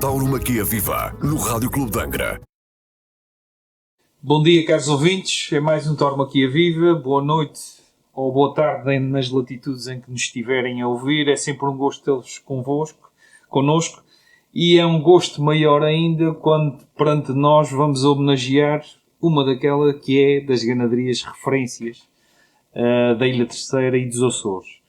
Tauromaquia Viva, no Rádio Clube de Angra. Bom dia, caros ouvintes. É mais um Tauromaquia Viva. Boa noite ou boa tarde nas latitudes em que nos estiverem a ouvir. É sempre um gosto tê-los connosco. E é um gosto maior ainda quando perante nós vamos homenagear uma daquela que é das ganaderias referências da Ilha Terceira e dos Açores.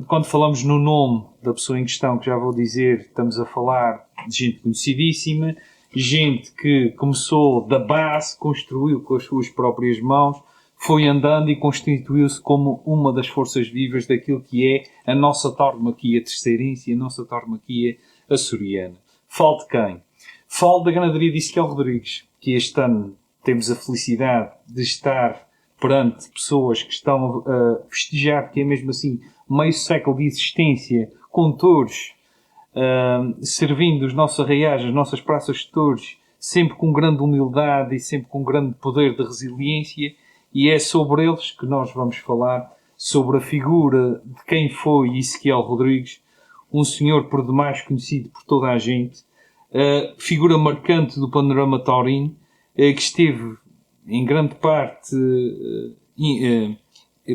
Quando falamos no nome da pessoa em questão, que já vou dizer, estamos a falar de gente conhecidíssima, gente que começou da base, construiu com as suas próprias mãos, foi andando e constituiu-se como uma das forças vivas daquilo que é a nossa tauromaquia terceirense e a nossa tauromaquia açoriana. Falo de quem? Falo da ganaderia de Ezequiel Rodrigues, que este ano temos a felicidade de estar perante pessoas que estão a festejar, que é mesmo assim meio século de existência, com touros, servindo os nossos arraiais, as nossas praças de touros, sempre com grande humildade e sempre com grande poder de resiliência, e é sobre eles que nós vamos falar, sobre a figura de quem foi Ezequiel Rodrigues, um senhor por demais conhecido por toda a gente, figura marcante do panorama taurino, que esteve em grande parte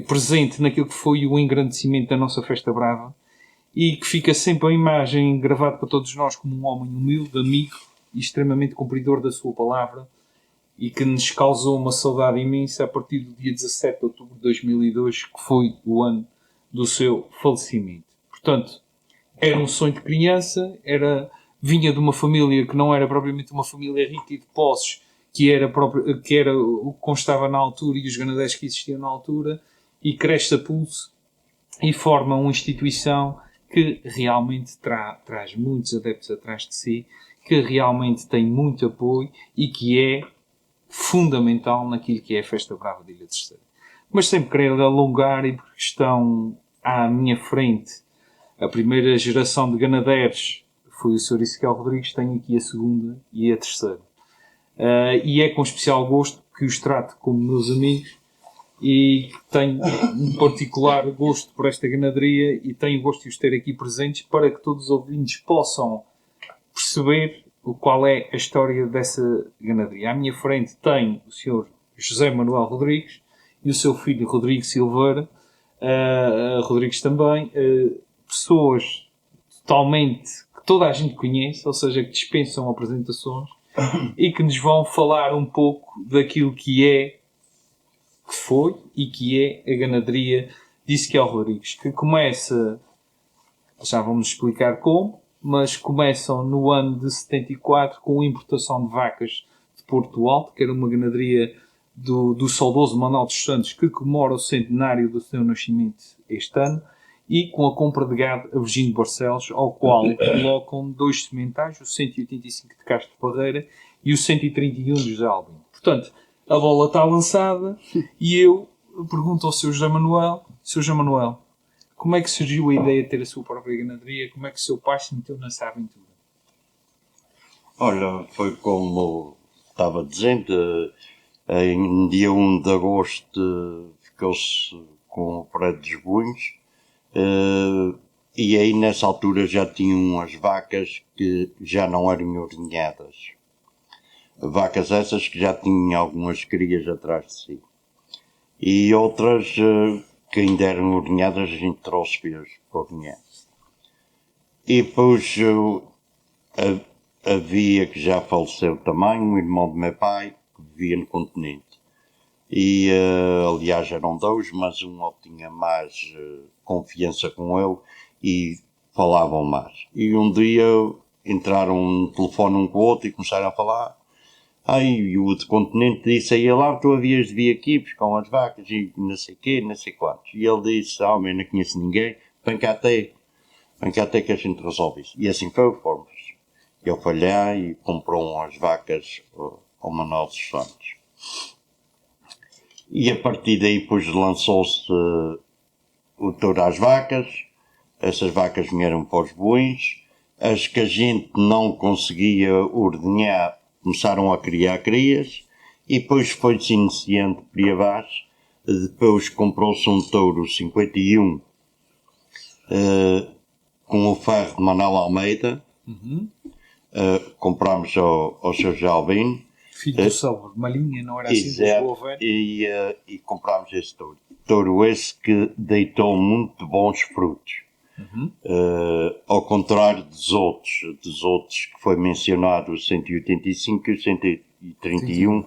presente naquilo que foi o engrandecimento da nossa Festa Brava e que fica sempre a imagem gravada para todos nós como um homem humilde, amigo e extremamente cumpridor da sua palavra e que nos causou uma saudade imensa a partir do dia 17 de outubro de 2002, que foi o ano do seu falecimento. Portanto, era um sonho de criança, vinha de uma família que não era propriamente uma família rica e de posses, que era o que constava na altura e os ganadeiros que existiam na altura, e cresce a pulso e forma uma instituição que realmente traz muitos adeptos atrás de si, que realmente tem muito apoio e que é fundamental naquilo que é a Festa Brava da Ilha Terceira. Mas sem querer alongar, e porque estão à minha frente a primeira geração de ganadeiros, foi o Sr. Ezequiel Rodrigues, tenho aqui a segunda e a terceira. E é com especial gosto que os trato como meus amigos e tenho um particular gosto por esta ganaderia e tenho gosto de os ter aqui presentes para que todos os ouvintes possam perceber qual é a história dessa ganaderia. À minha frente tenho o Sr. José Manuel Rodrigues e o seu filho Rodrigo Silveira, Rodrigues também, pessoas totalmente que toda a gente conhece, ou seja, que dispensam apresentações e que nos vão falar um pouco daquilo que foi e que é a ganaderia de Ezequiel Rodrigues, que começa, já vamos explicar como, mas começam no ano de 74 com a importação de vacas de Porto Alto, que era uma ganaderia do saudoso Manuel dos Santos, que comemora o centenário do seu nascimento este ano, e com a compra de gado a Virgínio de Barcelos, ao qual colocam dois sementais, o 185 de Castro Parreira e o 131 de José Albino. Portanto, a bola está lançada e eu pergunto ao Sr. José Manuel, Sr. José Manuel, como é que surgiu a ideia de ter a sua própria ganaderia? Como é que o seu pai se meteu nessa aventura? Olha, foi como estava dizendo, em dia 1 de agosto ficou-se com o prédio dos Bunhos, e aí nessa altura já tinham as vacas que já não eram ordenhadas. Vacas essas que já tinham algumas crias atrás de si. E outras que ainda eram ordenhadas, a gente trouxe-as para ordenhar. E depois havia, que já faleceu também, um irmão do meu pai, que vivia no continente. E aliás eram dois, mas um eu tinha mais confiança com ele e falavam mais. E um dia entraram no telefone um com o outro e começaram a falar. E o outro continente disse aí lá, tu havias de vir aqui buscar as vacas e não sei quê, não sei quantos. E ele disse, eu não conheço ninguém, vem cá até que a gente resolve isso. E assim foi, fomos. Ele foi lá e comprou umas vacas ao Manuel dos Santos. E a partir daí depois lançou-se o touro às vacas. Essas vacas vieram para os buins. As que a gente não conseguia ordenhar começaram a criar crias. E depois foi-se iniciando por aí abaixo. Depois comprou-se um touro 51 com o ferro de Manuel Almeida. Comprámos ao seu Jalbino. Filho do Salvador, Malinha, não era assim? Exato, Boa velha? e comprámos esse touro. Touro esse que deitou muito bons frutos. Ao contrário dos outros que foi mencionado, o 185 e o 131,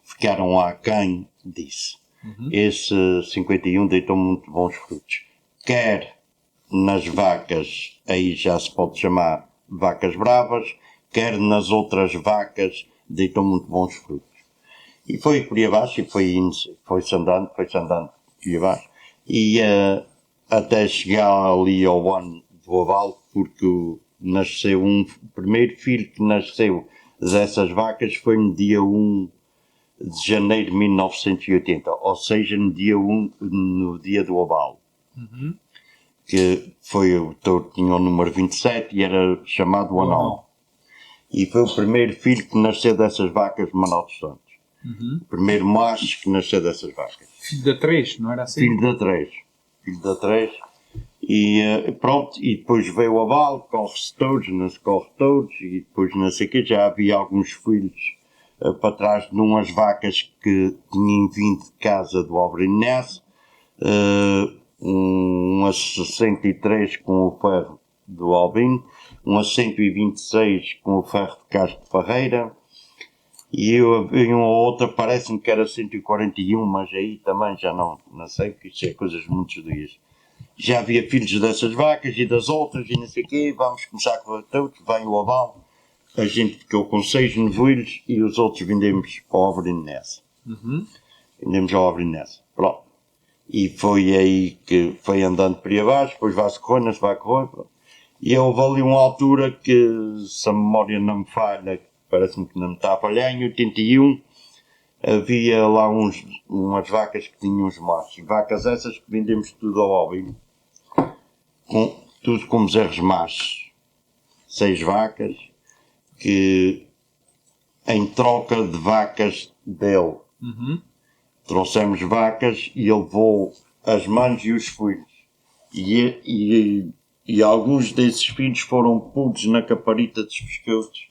ficaram aquém disso. Esse 51 deitou muito bons frutos. Quer nas vacas, aí já se pode chamar vacas bravas, quer nas outras vacas, deitou muito bons frutos. E foi por aí abaixo, e foi-se andando por aí abaixo. E até chegar ali ao ano do aval, porque nasceu o primeiro filho que nasceu dessas vacas foi no dia 1 de janeiro de 1980, ou seja, no dia do aval. Que foi o touro que tinha o número 27 e era chamado o Anão. E foi o primeiro filho que nasceu dessas vacas de Manuel dos Santos. O primeiro macho que nasceu dessas vacas. Filho da 3, não era assim? Filho da 3. E pronto, e depois veio o aval, corre-se todos, não se corre todos, e depois não sei o quê, já havia alguns filhos para trás de umas vacas que tinham vindo de casa do Albrinense, umas 63 com o ferro do Albino, umas 126 com o ferro de Castro de Ferreira, e eu vi uma outra, parece-me que era 141, mas aí também já não sei, porque isso é coisas de muitos dias. Já havia filhos dessas vacas e das outras e não sei o quê, vamos começar com o touro, vem o aval, a gente ficou com 6 novilhos e os outros vendemos ao Albrinense. Vendemos ao Albrinense, pronto. E foi aí que foi andando por aí abaixo, depois vai-se correr, não se vai correr, pronto. E houve ali uma altura que, se a memória não me falha, parece-me que não me está a falhar, em 81, havia lá umas vacas que tinham uns machos. Vacas essas que vendemos tudo ao Albino. Tudo com bezerros machos. 6 vacas, que em troca de vacas dele. Trouxemos vacas e ele levou as mães e os filhos. E alguns desses filhos foram pudos na caparita dos pescoços,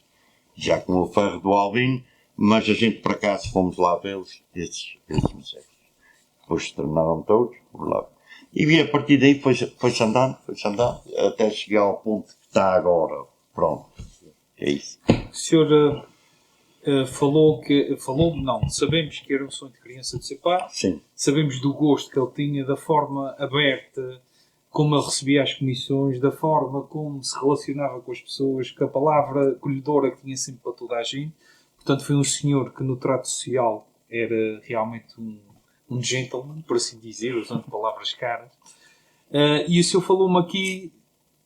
já com o ferro do Albino, mas a gente por acaso fomos lá vê-los, esses bezerros. Depois se tornaram todos, por lá. E a partir daí foi-se andando, até chegar ao ponto que está agora. Pronto, é isso. O senhor sabemos que era um sonho de criança de ser pai. Sim. Sabemos do gosto que ele tinha, da forma aberta, como ele recebia as comissões, da forma como se relacionava com as pessoas, com a palavra acolhedora que tinha sempre para toda a gente. Portanto, foi um senhor que no trato social era realmente um gentleman, por assim dizer, usando palavras caras. E o senhor falou-me aqui,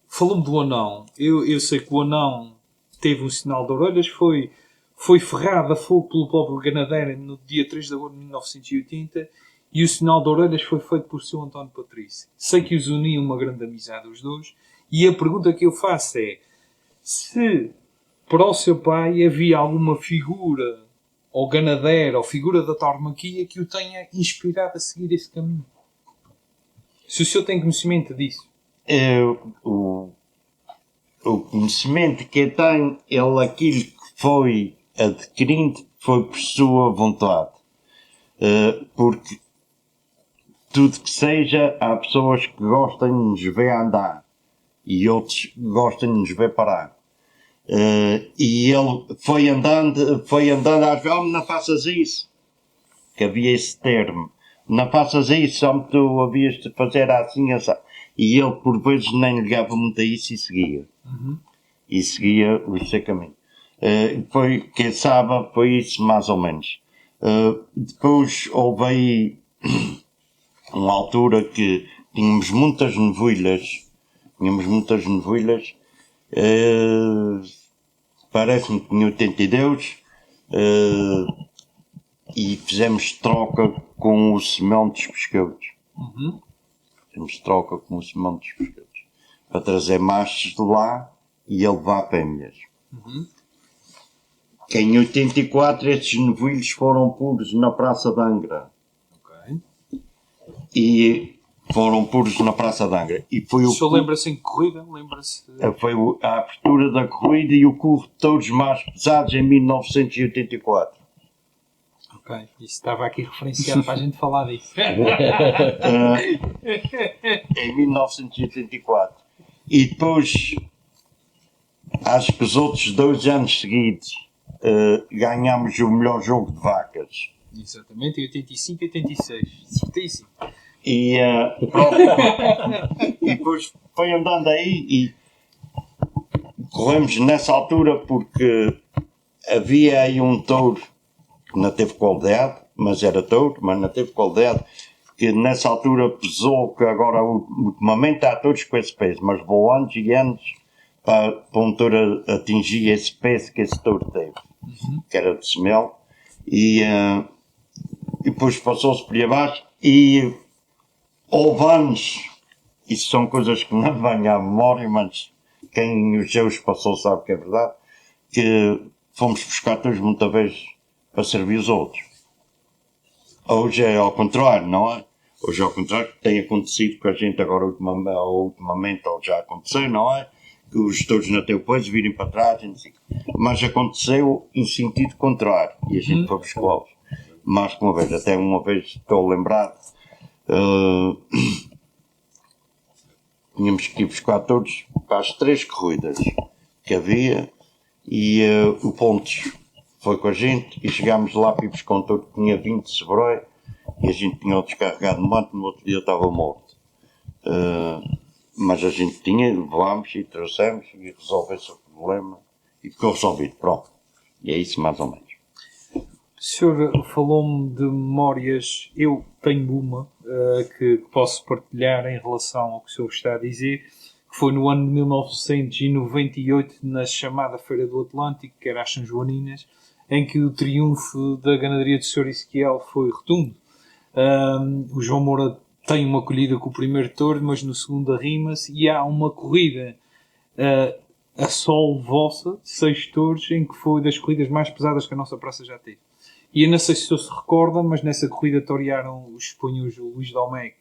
falou-me do anão. Eu sei que o anão teve um sinal de orelhas, foi ferrado a fogo pelo próprio Ganadeira no dia 3 de agosto de 1980, e o sinal de orelhas foi feito por seu António Patrício. Sei que os unia uma grande amizade os dois, e a pergunta que eu faço é se para o seu pai havia alguma figura, ou ganadeira, ou figura da tauromaquia que o tenha inspirado a seguir esse caminho. Se o senhor tem conhecimento disso. O conhecimento que eu tenho, aquilo que foi adquirindo foi por sua vontade. Porque tudo que seja, há pessoas que gostam de nos ver andar e outros que gostam de nos ver parar. E ele foi andando, às vezes, não faças isso, que havia esse termo, não faças isso, só me tu havias de fazer assim, assim. E ele por vezes nem ligava muito a isso e seguia. E seguia o seu caminho. Foi, quem sabe, foi isso mais ou menos. Depois houve aí uma altura que tínhamos muitas novilhas, parece-me que em 82, e fizemos troca com o Simão dos Pescadores. Fizemos troca com o Simão dos Pescadores para trazer machos de lá e ele levar fêmeas. Em 84 esses novilhos foram puros na Praça de Angra. E foram puros na Praça de Angra. E foi O senhor lembra-se em corrida? Lembra-se? foi a abertura da corrida e o curso de touros mais pesados em 1984. Ok, isso estava aqui referenciado para a gente falar disso. Em 1984. E depois, acho que os outros 2 anos seguidos, ganhámos o melhor jogo de vacas. Exatamente, em 85 e 86. Certíssimo. E, pronto, e depois foi andando aí e corremos nessa altura porque havia aí um touro que não teve qualidade, mas era touro, mas não teve qualidade, que nessa altura pesou, que agora ultimamente há touros com esse peso, mas levou anos e anos para um touro atingir esse peso que esse touro teve, que era de semel, e depois passou-se por aí abaixo e houve anos, isso são coisas que não vêm à memória, mas quem os seus passou sabe que é verdade, que fomos buscar touros muita vez para servir os outros. Hoje é ao contrário, não é? Hoje é ao contrário, tem acontecido com a gente agora ultimamente, ou já aconteceu, não é? Que os touros não têm o peso, virem para trás, não sei. Mas aconteceu em sentido contrário, e a gente foi buscá-los. Mais que uma vez, até uma vez estou lembrado, tínhamos que ir buscar todos para as 3 corridas que havia e o Pontes foi com a gente e chegámos lá para ir buscar um touro que tinha 20 de sobroi e a gente tinha o descarregado no manto, no outro dia estava morto. Mas a gente tinha, levámos e trouxemos e resolveu-se o problema e ficou resolvido, pronto. E é isso mais ou menos. O senhor falou-me de memórias, eu tenho uma que posso partilhar em relação ao que o senhor está a dizer, que foi no ano de 1998, na chamada Feira do Atlântico, que era as São Joaninas, em que o triunfo da ganaderia do Sr. Ezequiel foi rotundo. O João Moura tem uma colhida com o primeiro touro, mas no segundo arrima-se, e há uma corrida a sol vossa, de 6 touros, em que foi das corridas mais pesadas que a nossa praça já teve. E eu não sei se o senhor se recorda, mas nessa corrida torearam os espanhóis, o Luís Domecq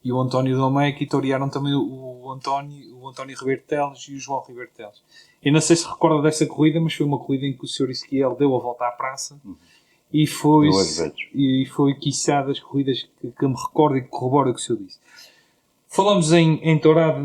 e o António Domecq, e torearam também o António Ribeiro Teles e o João Ribeiro Teles. Eu não sei se recorda dessa corrida, mas foi uma corrida em que o Sr. Ezequiel deu a volta à praça e foi quiçá das corridas que me recordo e que corrobora o que o senhor disse. Falamos em tourada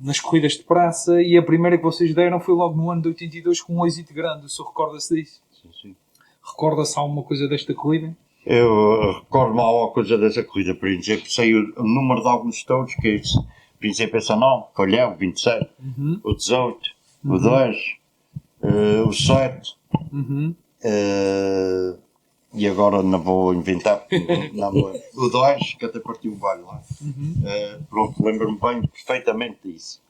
nas corridas de praça, e a primeira que vocês deram foi logo no ano de 82 com um êxito grande. O senhor recorda-se disso? Sim. Recorda-se alguma coisa desta corrida? Eu recordo-me alguma coisa dessa corrida, por exemplo, sei o número de alguns touros, que é esse, por exemplo, esse não, Colheu, o 27, o 18, o 2, o 7, e agora não vou inventar, porque não me lembro. O 2, que até partiu o baile lá. Pronto, lembro-me bem perfeitamente disso.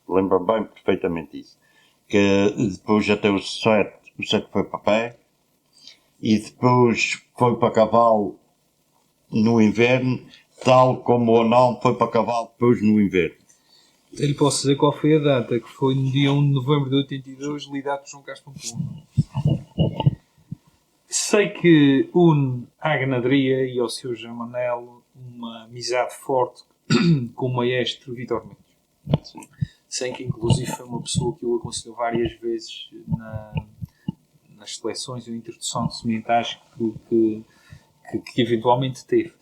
Que depois até o 7 foi para pé, e depois foi para cavalo no inverno, tal como o anão foi para cavalo depois no inverno. Eu lhe posso dizer qual foi a data, que foi no dia 1 de novembro de 82, lidado por João Castro Pamplona. Sei que une à ganaderia e ao seu João Manelo uma amizade forte com o maestro Vítor Mendes. Sei que inclusive foi uma pessoa que eu aconselhou várias vezes nas seleções ou introdução de sementais que eventualmente teve.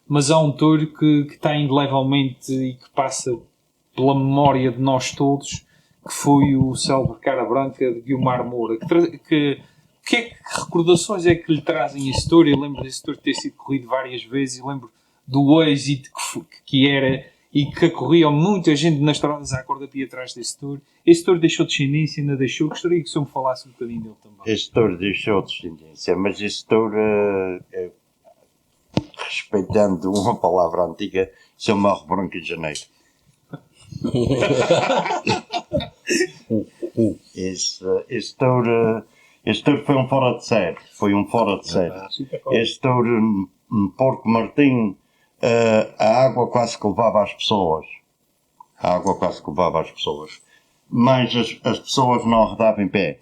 Mas há um touro que está indelevelmente e que passa pela memória de nós todos, que foi o célebre Cara Branca de Guilmar Moura. Que recordações é que lhe trazem esse touro? Eu lembro desse touro ter sido corrido várias vezes e lembro do êxito que era e que corria muita gente nas estradas à corda pia atrás desse touro. Esse touro deixou descendência, ainda deixou. Gostaria que o senhor me falasse um bocadinho dele também. Esse touro deixou descendência, mas esse touro, respeitando uma palavra antiga, isso é o Marro Branco de Janeiro. Esse touro foi um fora de série. Esse touro, Porco Martim, a água quase que levava as pessoas. Mas as pessoas não arredavam em pé.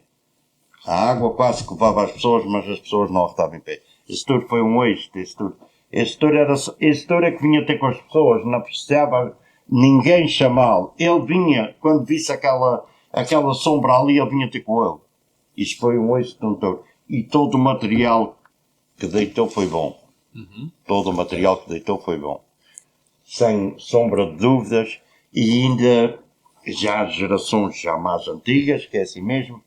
A água quase que levava as pessoas, mas as pessoas não arredavam em pé. Esse touro foi um êxito. Esse doutor é que vinha ter com as pessoas, não precisava ninguém chamá-lo. Ele vinha, quando visse aquela sombra ali, ele vinha ter com ele. Isso foi um êxito de um touro. E todo o material que deitou foi bom. Todo o material que deitou foi bom. Sem sombra de dúvidas. E ainda, já há gerações já mais antigas, que é assim mesmo,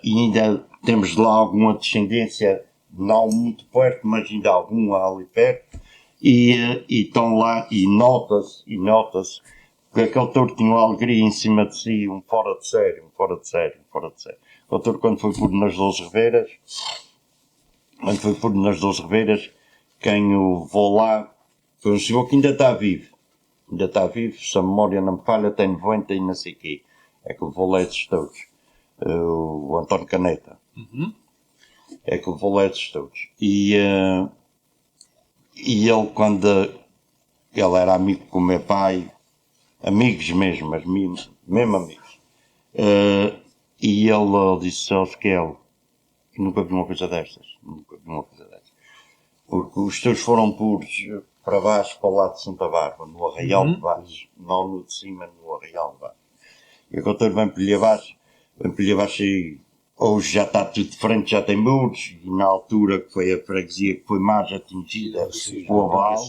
e ainda temos lá alguma descendência, não muito perto, mas ainda alguma ali perto, e estão lá, e nota-se que aquele touro tinha uma alegria em cima de si, um fora de sério. O touro, quando foi por nas 12 Ribeiras, quem o levou lá foi um senhor que ainda está vivo, se a memória não me falha, tem 90 e não sei o quê, é que levou lá esses touros, o António Caneta, é que levou lá esses touros, e ele, quando ele era amigo com o meu pai, amigos mesmo, mas mesmo amigos, e ele disse ao Esquel, nunca vi uma coisa destas, porque os teus foram puros para baixo, para o lado de Santa Bárbara, no Arraial de Baixo, não no de cima, no Arraial de Baixo. E o doutor vem para lhe abaixo e hoje já está tudo diferente, já tem muros, e na altura que foi a freguesia que foi mais atingida, o aval,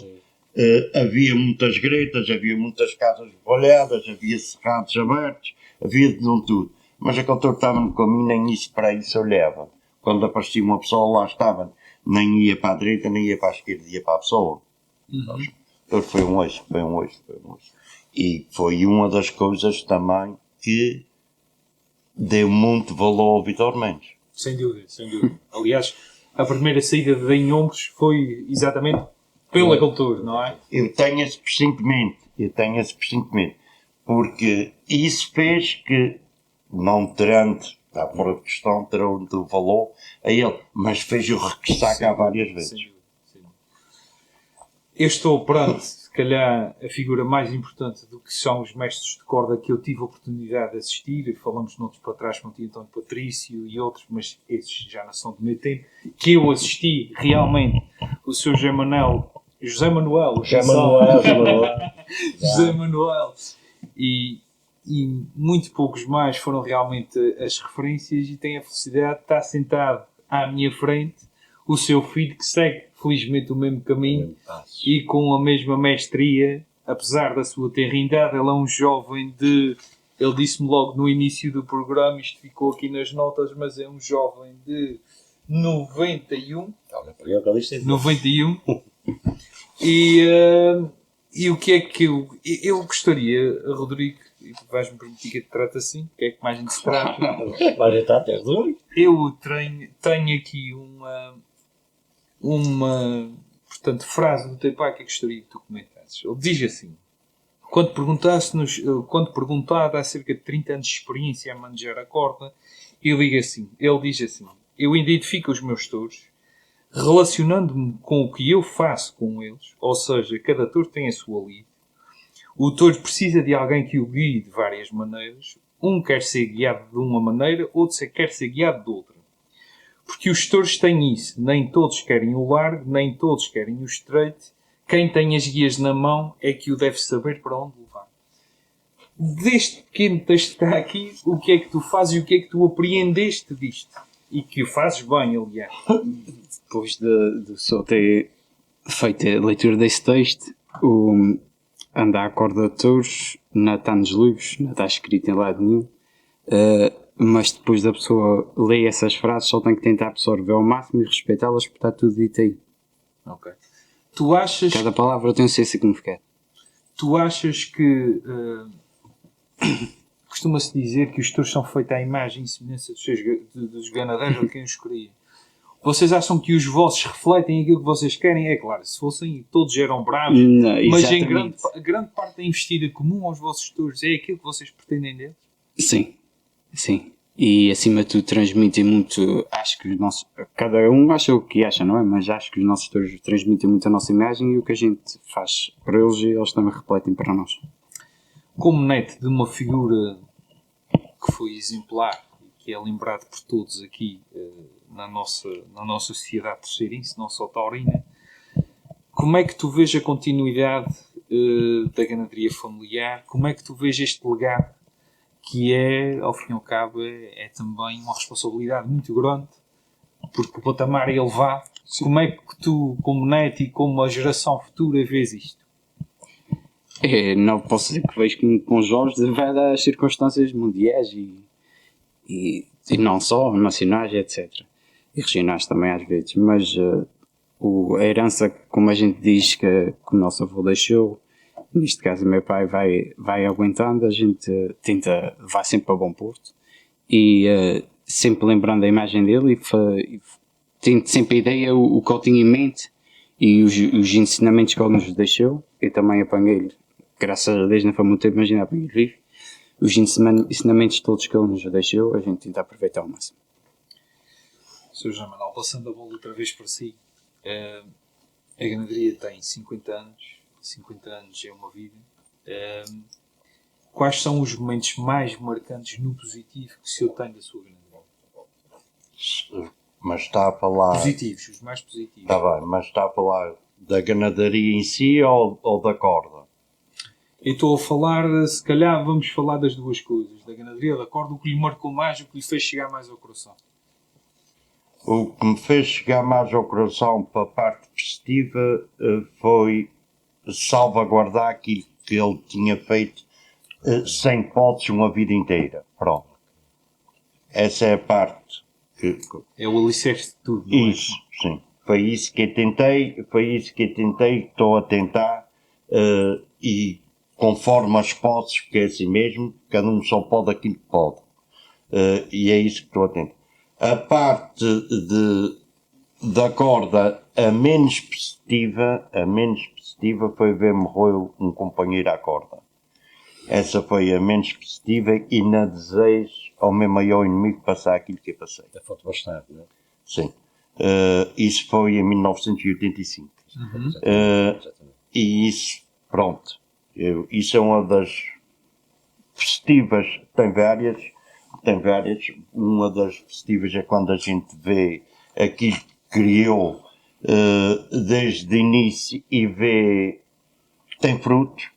havia muitas gretas, havia muitas casas bolhadas, havia cerrados abertos, havia de tudo. Mas aquele doutor estava no caminho, nem isso para isso olhava. Quando aparecia uma pessoa, lá estava, nem ia para a direita, nem ia para a esquerda, ia para a pessoa. Então foi um êxito. E foi uma das coisas também que deu muito valor ao Vítor Mendes. Sem dúvida. Aliás, a primeira saída de Inhombres foi exatamente pela cultura, não é? Eu tenho esse pressentimento, porque isso fez que, não terão, está fora de questão, terão de valor a ele, mas fez-o regressar cá várias vezes. Sem dúvida. Eu estou perante, se calhar, a figura mais importante do que são os mestres de corda que eu tive a oportunidade de assistir. Falamos noutros para trás, como o António Patrício e outros, mas esses já não são do meu tempo. Que eu assisti realmente o seu José Manuel. E muito poucos mais foram realmente as referências, e tenho a felicidade de estar sentado à minha frente o seu filho, que segue felizmente o mesmo caminho e com a mesma mestria, apesar da sua tenridade. Ele é um jovem ele disse-me logo no início do programa, isto ficou aqui nas notas, mas é um jovem de 91. E o que é que eu gostaria, Rodrigo, e tu vais-me permitir que eu te trate assim, o que é que mais a gente se trata? Eu tenho aqui portanto, frase do teu pai que eu gostaria que tu comentasses. Ele diz assim: quando perguntado há cerca de 30 anos de experiência a manejar a corda, ele diz assim: eu identifico os meus touros relacionando-me com o que eu faço com eles, ou seja, cada touro tem a sua lide. O touro precisa de alguém que o guie de várias maneiras. Um quer ser guiado de uma maneira, outro quer ser guiado de outra. Porque os touros têm isso. Nem todos querem o largo, nem todos querem o estreito. Quem tem as guias na mão é que o deve saber para onde levar. Deste pequeno texto que está aqui, o que é que tu fazes e o que é que tu apreendeste disto? E que o fazes bem, aliás. Depois de só ter feito a leitura desse texto, o andar à corda de touros não está nos livros, não está escrito em lado nenhum. Mas depois da pessoa ler essas frases, só tem que tentar absorver ao máximo e respeitá-las, porque está tudo dito aí. Ok. Tu achas... Cada palavra tem o seu significado. Tu achas que... costuma-se dizer que os touros são feitos à imagem e semelhança dos ganadeiros ou de quem os cria. Vocês acham que os vossos refletem aquilo que vocês querem? É claro, se fossem, todos eram bravos, não, mas em grande parte da investida comum aos vossos touros é aquilo que vocês pretendem deles? Sim. E acima de tudo transmitem muito, acho que os nossos, cada um acha o que acha, não é? Mas acho que os nossos touros transmitem muito a nossa imagem e o que a gente faz para eles, e eles também refletem para nós. Como neto de uma figura que foi exemplar e que é lembrado por todos aqui na nossa sociedade terceirense, não só taurina, como é que tu vês a continuidade da ganaderia familiar? Como é que tu vês este legado que é, ao fim e ao cabo, é também uma responsabilidade muito grande, porque o patamar é elevado. Como é que tu, como neto e como a geração futura, vês isto? Não posso dizer que vejo com os olhos devido às circunstâncias mundiais e não só, nacionais, etc. E regionais também às vezes, mas a herança, como a gente diz que o nosso avô deixou, neste caso o meu pai vai aguentando, a gente tenta levar sempre a bom porto e sempre lembrando a imagem dele e tento sempre a ideia, o que ele tinha em mente e os ensinamentos que ele nos deixou. Eu também apanhei-lhe, graças a Deus não foi muito tempo, imagina, apanhei-lhe vivo. Os ensinamentos todos que ele nos deixou, a gente tenta aproveitar ao máximo. Sr. João Manuel, passando a bola outra vez para si, a ganaderia tem 50 anos, 50 anos é uma vida. Quais são os momentos mais marcantes no positivo que o senhor tem da sua ganaderia? Mas está a falar... Positivos, os mais positivos. Está bem, mas está a falar da ganadaria em si ou da corda? Eu estou a falar, se calhar vamos falar das duas coisas, da ganaderia, da corda, o que lhe marcou mais, o que lhe fez chegar mais ao coração. O que me fez chegar mais ao coração para a parte festiva foi salvaguardar aquilo que ele tinha feito sem hipóteses uma vida inteira. Pronto. Essa é a parte que... É o alicerce de tudo, não é? Isso, sim. Foi isso que eu tentei, estou a tentar e conforme as posses, porque é assim mesmo, cada um só pode aquilo que pode. E é isso que estou a tentar. A parte da corda, a menos positiva foi ver morrer um companheiro à corda. Essa foi a menos positiva e na desejo ao meu maior inimigo passar aquilo que eu passei. É foto bastante, não é? Sim. Isso foi em 1985. E isso, pronto. Isso é uma das festivas, tem várias. Uma das festivas é quando a gente vê aquilo que criou desde o início e vê que tem frutos,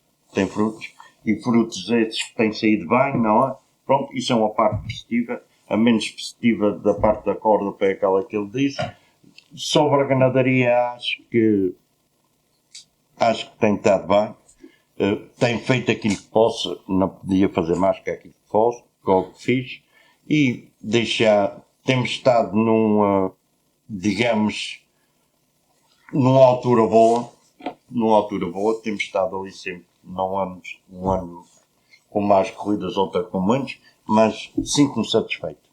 e frutos esses que têm saído bem, não é? Pronto, isso é uma parte positiva. A menos positiva da parte da corda foi aquela que ele disse. Sobre a ganadaria, acho que tem estado bem. Tem feito aquilo que posso, não podia fazer mais que aquilo que posso, que é o que fiz, e temos estado digamos, numa altura boa, temos estado ali sempre, não um ano com mais corridas, outra com menos, mas sinto-me satisfeito.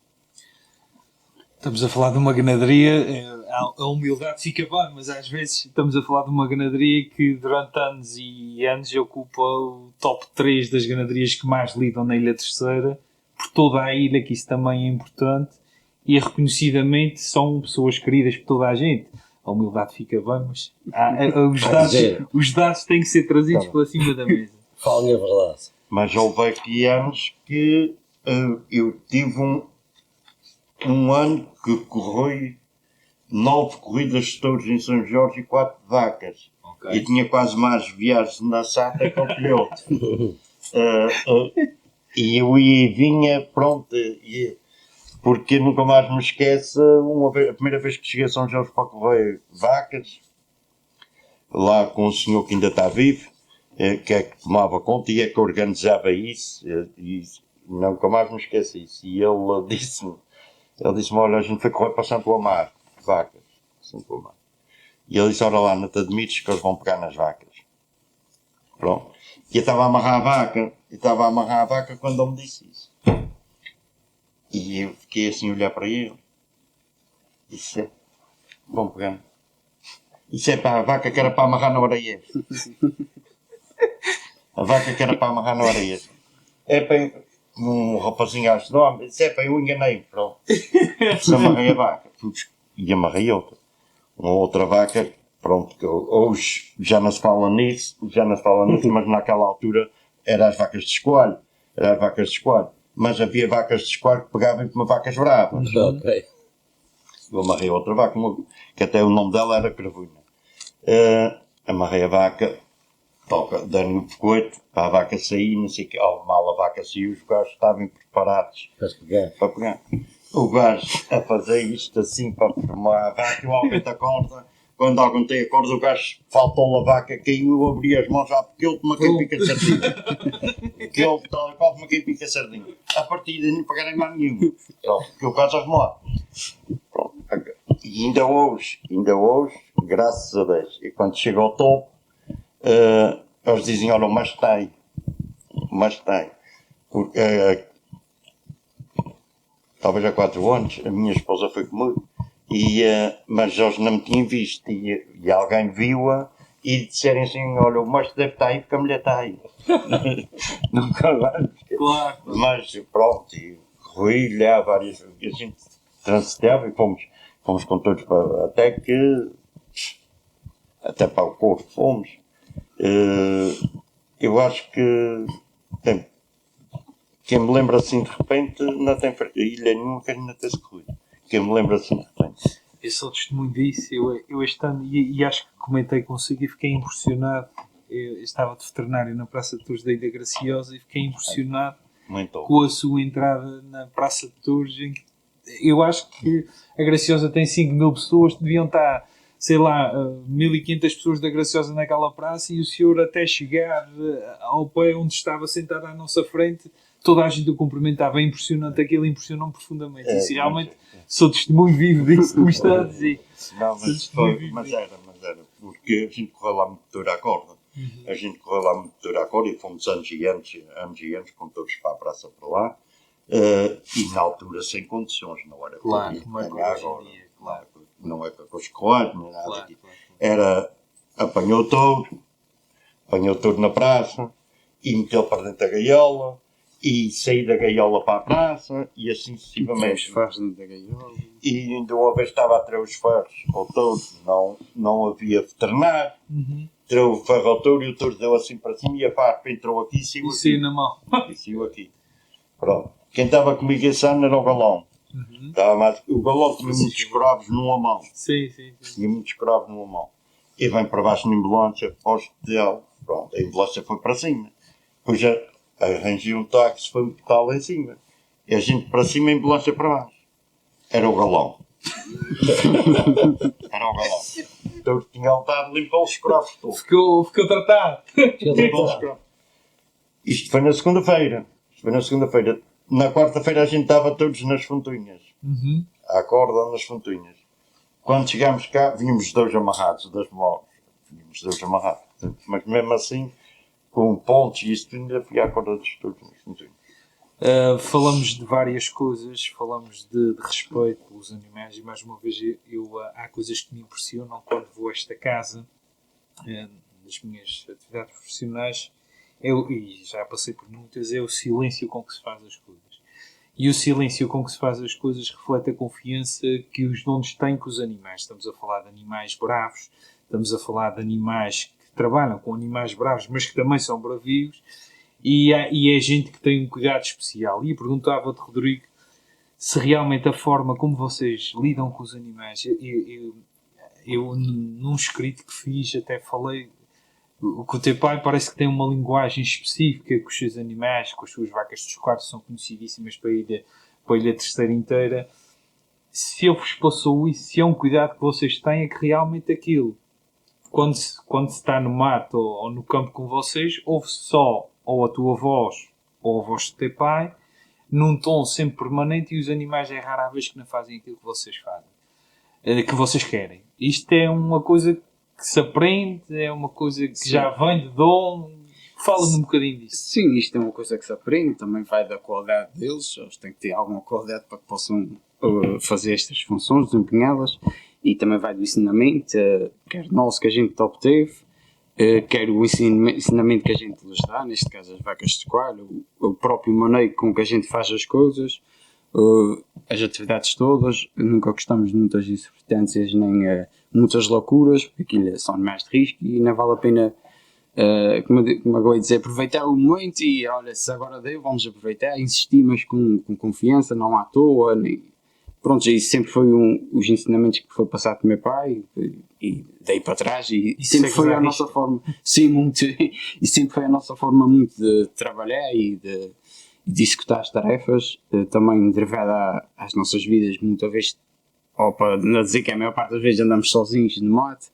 Estamos a falar de uma ganaderia, a humildade fica bem, mas às vezes estamos a falar de uma ganaderia que durante anos e anos ocupa o top 3 das ganaderias que mais lidam na Ilha Terceira, por toda a ilha, que isso também é importante, e reconhecidamente são pessoas queridas por toda a gente. A humildade fica bem, mas os dados têm que ser trazidos para cima da mesa. Falem a verdade. Mas houve aqui anos que eu tive um ano que corri 9 corridas de touros em São Jorge e 4 vacas. Okay. E tinha quase mais viagens na Sata que o piloto. E eu ia e vinha, pronto, porque nunca mais me esqueço, a primeira vez que cheguei a São Jorge para correr vacas, lá com um senhor que ainda está vivo, que é que tomava conta e é que organizava isso, e nunca mais me esqueço isso. E ele disse-me, olha, a gente foi correr para Santo Amaro, vacas, Santo Amaro. E ele disse, olha lá, não te admites que eles vão pegar nas vacas. Pronto. E eu estava a amarrar a vaca quando ele me disse isso. E eu fiquei assim a olhar para ele. Disse, vão pegar. Isso é para a vaca que era para amarrar na orelha. A vaca que era para amarrar na orelha. É para um rapazinho acho nome. Isso é para eu enganei. Pronto. Se amarrei a vaca. E amarrei outra. Uma outra vaca. Pronto, que hoje já não se fala nisso, mas naquela altura eram as vacas de escoalho. Mas havia vacas de escoalho que pegavam como vacas bravas. Ok. Eu amarrei outra vaca, que até o nome dela era Cravuna. amarrei a vaca, toca, dando o coito para a vaca sair, não sei o que, ao mal a vaca saiu, os gajos estavam preparados para pegar. O gajo a fazer isto assim para formar a vaca, eu aumento a corda, quando aguentei a corda o gajo faltou a vaca, caiu, eu abri as mãos, já porque ele toma quem pica sardinha. Que ele tal e qual toma quem pica sardinha. A partir daí não pagarem mais nenhum. Pronto, que o gajo arrumou. Pronto. E ainda hoje, graças a Deus, e quando chega ao topo, eles dizem, olha, mas tem. Porque, talvez há 4 anos, a minha esposa foi comigo, mas eles não me tinham visto, e alguém viu-a, e disserem assim, olha, o macho deve estar aí porque a mulher está aí. Nunca mais. Claro. Mas pronto, e corri-lhe há várias vezes, a gente transitava e fomos com todos para, até para o corpo fomos. Eu acho que quem me lembra assim de repente não tem ilha nenhuma que ainda tenha corrido. Quem me lembra assim de repente. Eu sou testemunho disso. Eu este ano, e acho que comentei consigo e fiquei impressionado. Eu estava de veterinário na Praça de Touros da Ilha Graciosa e fiquei impressionado Muito. com a sua entrada na Praça de Touros. Eu acho que a Graciosa tem 5.000 pessoas, deviam estar, sei lá, 1.500 pessoas da Graciosa naquela praça, e o senhor até chegar ao pé onde estava sentado à nossa frente, toda a gente o cumprimentava. É impressionante, aquilo impressionou-me profundamente. Isso realmente sou testemunho vivo disso que me está a dizer. Não, mas era, porque a gente correu lá muito touro à corda. A gente correu lá muito touro à corda e fomos anos e anos, com todos para a praça para lá. E na altura sem condições, não era Claro, como como é que agora, hoje em dia, claro. não é com os correios, nem nada Claro, aqui. claro. Era, apanhou o touro na praça, e meteu para dentro da gaiola, e saí da gaiola para a praça, e assim Os sucessivamente. faz da gaiola. E ainda uma vez estava a tirar os ferros ao touro, não havia veterinário, tirou o ferro ao touro e o touro deu assim para cima e a farpa entrou aqui e saiu E aqui. saiu na mão. E saiu aqui. Pronto. Quem estava comigo esse ano era o galão. O galão tinha muitos cravos numa mão. Sim. Tinha muitos cravos numa mão. E vem para baixo na ambulância, posto dele. Pronto, a ambulância foi para cima. Depois já arranjei um táxi, foi um total lá em cima. E a gente para cima, a ambulância para baixo. Era o galão. Era o galão. Então tinha lutado, limpou os cravos todos. Ficou tratado. Limpou os cravos. Isto foi na segunda-feira. Na quarta-feira a gente estava todos nas fontunhas. À corda nas fontunhas. Quando chegámos cá, vínhamos os dois amarrados das mãos. Mas mesmo assim, com pontos e isso, ainda fui à corda dos todos nas fontunhas. Falamos de várias coisas, falamos de respeito pelos animais, e mais uma vez há coisas que me impressionam quando vou a esta casa, nas minhas atividades profissionais, e já passei por muitas, é o silêncio com que se faz as coisas. E o silêncio com que se faz as coisas reflete a confiança que os donos têm com os animais. Estamos a falar de animais bravos, estamos a falar de animais que trabalham com animais bravos, mas que também são bravios, e é gente que tem um cuidado especial. E eu perguntava-te, Rodrigo, se realmente a forma como vocês lidam com os animais, eu num escrito que fiz até falei que o teu pai parece que tem uma linguagem específica com os seus animais, com as suas vacas dos quartos, são conhecidíssimas para a ilha terceira inteira. Se ele vos passou isso, se é um cuidado que vocês têm, é que realmente aquilo, quando se está no mato ou no campo com vocês, ouve só ou a tua voz ou a voz do teu pai, num tom sempre permanente, e os animais é rara a vez que não fazem aquilo que vocês fazem, que vocês querem. Isto é uma coisa que se aprende, é uma coisa que já vem de dom. Fala-me um bocadinho disso. Sim, isto é uma coisa que se aprende, também vai da qualidade deles, eles têm que ter alguma qualidade para que possam fazer estas funções, desempenhá-las, e também vai do ensinamento, quer nosso que a gente obteve, quer o ensinamento que a gente lhes dá, neste caso as vacas de coalho, o próprio maneio com que a gente faz as coisas, as atividades todas. Nunca gostamos de muitas exorbitâncias nem muitas loucuras, porque aquilo são animais de risco e não vale a pena, como eu vou dizer, aproveitar o momento e olha, se agora deu, vamos aproveitar, insistir, mas com confiança, não à toa, nem pronto, isso sempre foi os ensinamentos que foi passado pelo meu pai e daí para trás e sempre foi a nossa forma, sim, muito, e sempre foi a nossa forma muito de trabalhar e de executar as tarefas, também derivada às nossas vidas, muitas vezes, ou para não dizer que a maior parte das vezes andamos sozinhos no mato,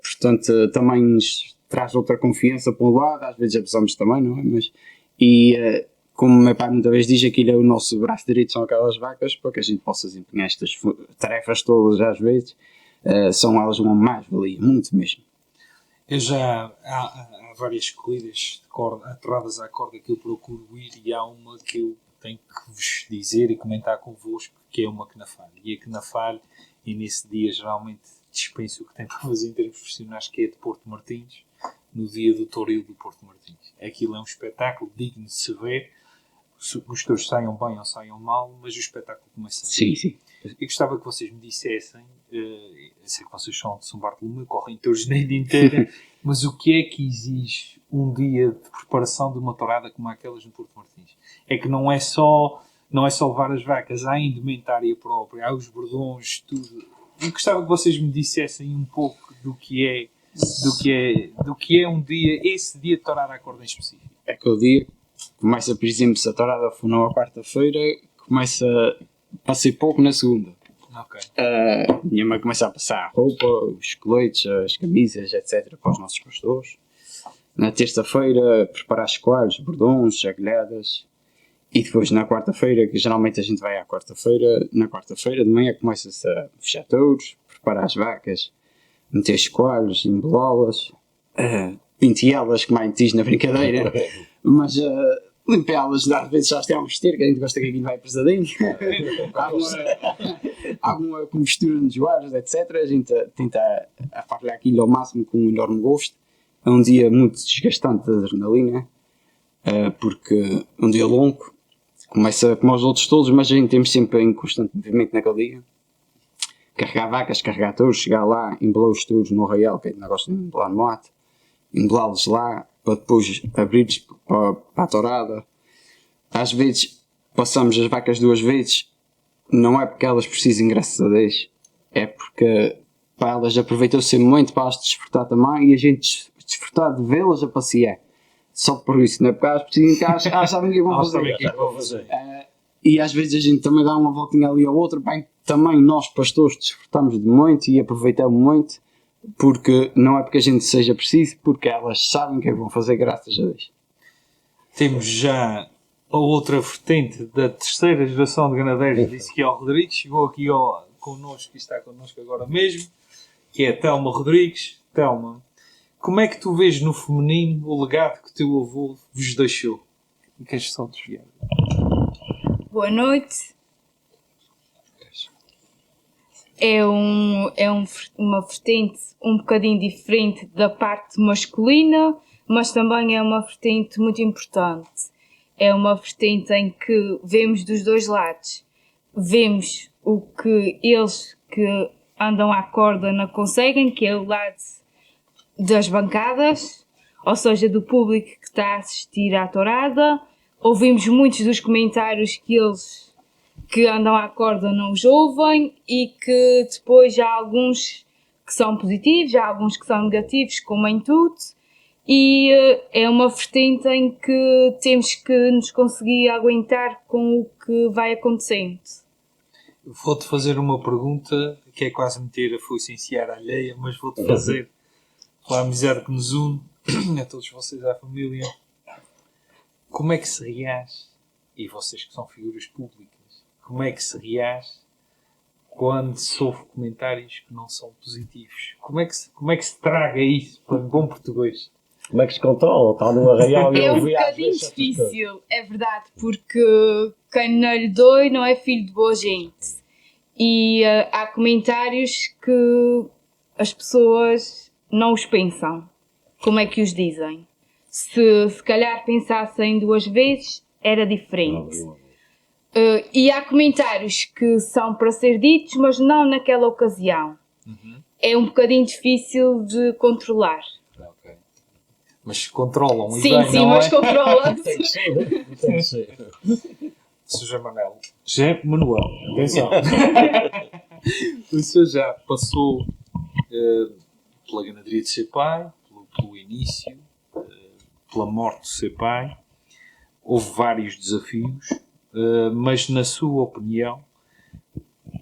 portanto também nos traz outra confiança por um lado, às vezes abusamos também, não é? Mas, como o meu pai muitas vezes diz, aquilo é o nosso braço direito, são aquelas vacas, para que a gente possa desempenhar estas tarefas todas às vezes, são elas uma mais-valia, muito mesmo. Eu já há várias corridas de corda, aterradas à corda que eu procuro ir e há uma que eu tenho que vos dizer e comentar convosco, que é uma Knafalho. E a Knafalho, e nesse dia geralmente dispenso o que tem para fazer em termos profissionais, que é de Porto Martins, no dia do Toril do Porto Martins. Aquilo é um espetáculo digno de se ver, os touros saiam bem ou saiam mal, mas o espetáculo começa. Sim, sim. Eu gostava que vocês me dissessem, eu sei que vocês são de São Bartolomeu, correm touros na ilha inteira, mas o que é que exige um dia de preparação de uma tourada como aquelas no Porto Martins? É que não é só levar as vacas, há a indumentária própria, há os bordões, tudo. Eu gostava que vocês me dissessem um pouco do que é um dia, esse dia de tourada à corda em específico. É que o dia começa, por exemplo, se a tourada for numa quarta-feira, começa a ser pouco na segunda. Ok. Minha mãe começa a passar a roupa, os coletes, as camisas, etc. para os nossos pastores. Na terça-feira, preparar os coalhos, bordões, agulhadas. E depois na quarta-feira, que geralmente a gente vai à quarta-feira, na quarta-feira de manhã começa-se a fechar touros, preparar as vacas, meter os coalhos, embolá-las, penteá-las, como a gente diz na brincadeira, mas limpá-las, às vezes já tem um vestir, que a gente gosta que aquilo vai pesadinho. Há uma mistura nos joelhos, etc. A gente tenta aparelhar aquilo ao máximo com um enorme gosto. É um dia muito desgastante de adrenalina, porque é um dia longo, começa como os outros todos, mas a gente temos sempre em constante movimento naquele dia. Carregar vacas, carregar touros, chegar lá, embolar os touros no arraial, que a gente não gosta de embolar no mato, embolá-los lá, para depois abrir-los para a tourada. Às vezes passamos as vacas 2 vezes, não é porque elas precisem, graças a Deus, é porque para elas aproveitam esse momento para elas desfrutar também e a gente desfrutar de vê-las a passear. Só por isso, não é porque elas precisam que elas sabem o que vão fazer. E às vezes a gente também dá uma voltinha ali ao outro, bem, também nós pastores desfrutamos de muito e aproveitamos muito, porque não é porque a gente seja preciso, porque elas sabem o que vão fazer, graças a Deus. Temos já a outra vertente da terceira geração de ganadeiros de Ezequiel Rodrigues, chegou aqui connosco e está connosco agora mesmo, que é a Telma Rodrigues. Telma, como é que tu vês no feminino o legado que o teu avô vos deixou? E queres só desviar? Boa noite. Uma vertente um bocadinho diferente da parte masculina, mas também é uma vertente muito importante. É uma vertente em que vemos dos dois lados. Vemos o que eles que andam à corda não conseguem, que é o lado das bancadas, ou seja, do público que está a assistir à tourada. Ouvimos muitos dos comentários que eles que andam à corda não os ouvem e que depois há alguns que são positivos, há alguns que são negativos, como em tudo, e é uma vertente em que temos que nos conseguir aguentar com o que vai acontecendo. Vou-te fazer uma pergunta que é quase meter a foice em seara alheia, mas vou-te fazer pela amizade que nos une, a todos vocês, à família. Como é que se reage, e vocês que são figuras públicas, como é que se reage quando se ouve comentários que não são positivos? Como é que se traga isso para bom português? Como é que se controla? Está no arraial e é um ouve às bocadinho vezes difícil, é verdade, porque quem não lhe dói não é filho de boa gente. E há comentários que as pessoas não os pensam. Como é que os dizem? Se calhar pensassem 2 vezes, era diferente. E há comentários que são para ser ditos, mas não naquela ocasião. É um bocadinho difícil de controlar. Okay. Mas controlam e sim, bem, sim, não mas é? controlam. Tem que ser. Sr. Manuel. Manuel, atenção. O senhor já passou pela ganaderia de ser pai, pelo início, pela morte de ser pai. Houve vários desafios, mas na sua opinião,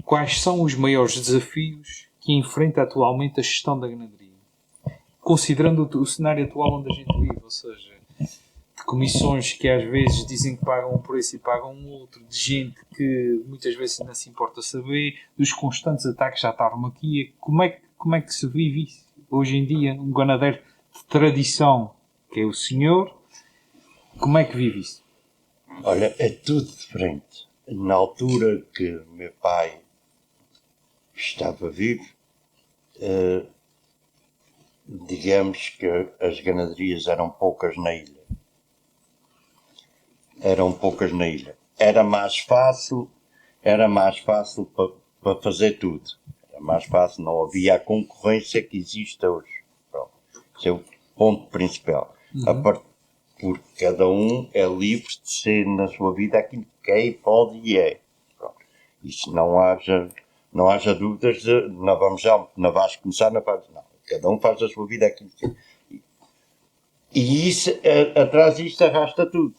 quais são os maiores desafios que enfrenta atualmente a gestão da ganaderia? Considerando o cenário atual onde a gente vive, ou seja, de comissões que às vezes dizem que pagam um preço e pagam outro, de gente que muitas vezes não se importa saber, dos constantes ataques à tauromaquia. Como é que se vive isso hoje em dia? Um ganadeiro de tradição, que é o senhor, como é que vive isso? Olha, é tudo diferente. Na altura que meu pai estava vivo, digamos que as ganaderias eram poucas na ilha. Era mais fácil para fazer tudo. Era mais fácil, não havia a concorrência que existe hoje. Pronto. Esse é o ponto principal. Porque cada um é livre de ser na sua vida aquilo que quer e pode e é. Pronto. Isso não haja dúvidas de não vais começar, não. Cada um faz a sua vida aquilo que quer. E isso, atrás disto arrasta tudo.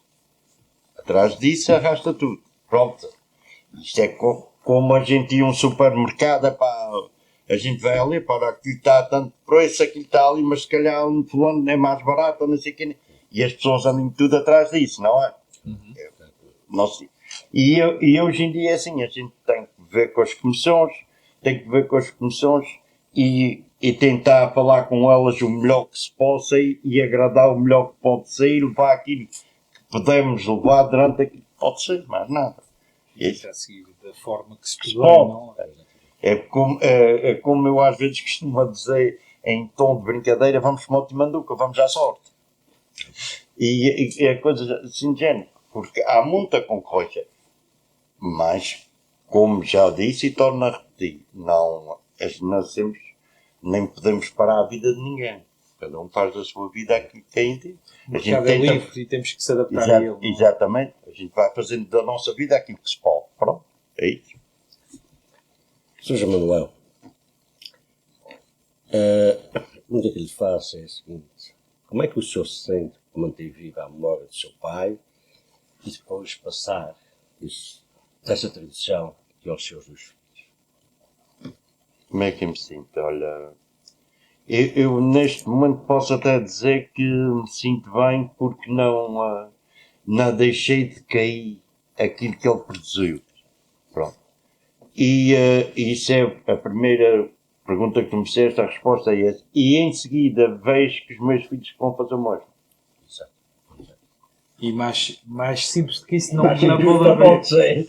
Pronto. Isto é como a gente ia a um supermercado, a gente vai ali, para aquilo está a tanto preço, aquilo está ali, mas se calhar um fulano é mais barato, não sei o quê. E as pessoas andam tudo atrás disso, não é? E hoje em dia é assim, a gente tem que ver com as comissões, e tentar falar com elas o melhor que se possa e agradar o melhor que pode ser e levar aquilo que podemos levar durante aquilo que pode ser, mais nada. A seguir da forma que se pode, não é? É como eu às vezes costumo dizer em tom de brincadeira, vamos para o Timanduca, vamos à sorte. E é coisa assim de género, porque há muita concorrência, mas como já disse e torno a repetir, não nascemos, nem podemos parar a vida de ninguém. Cada um faz a sua vida aquilo que tem de. O mercado é livre e temos que se adaptar a ele. Exatamente. A gente vai fazendo da nossa vida aquilo que se pode. Pronto. É isso. Sr. Manuel, a pergunta que lhe faço é a seguinte: como é que o senhor se sente por manter viva a memória do seu pai e depois passar essa tradição aqui aos seus dois filhos? Como é que eu me sinto? Olha, eu neste momento posso até dizer que me sinto bem porque não deixei de cair aquilo que ele produziu. Pronto. E isso é a primeira pergunta que tu me fizeste, a resposta é essa. E em seguida vejo que os meus filhos vão fazer o mesmo. Exato. E mais simples do que isso não pode ser.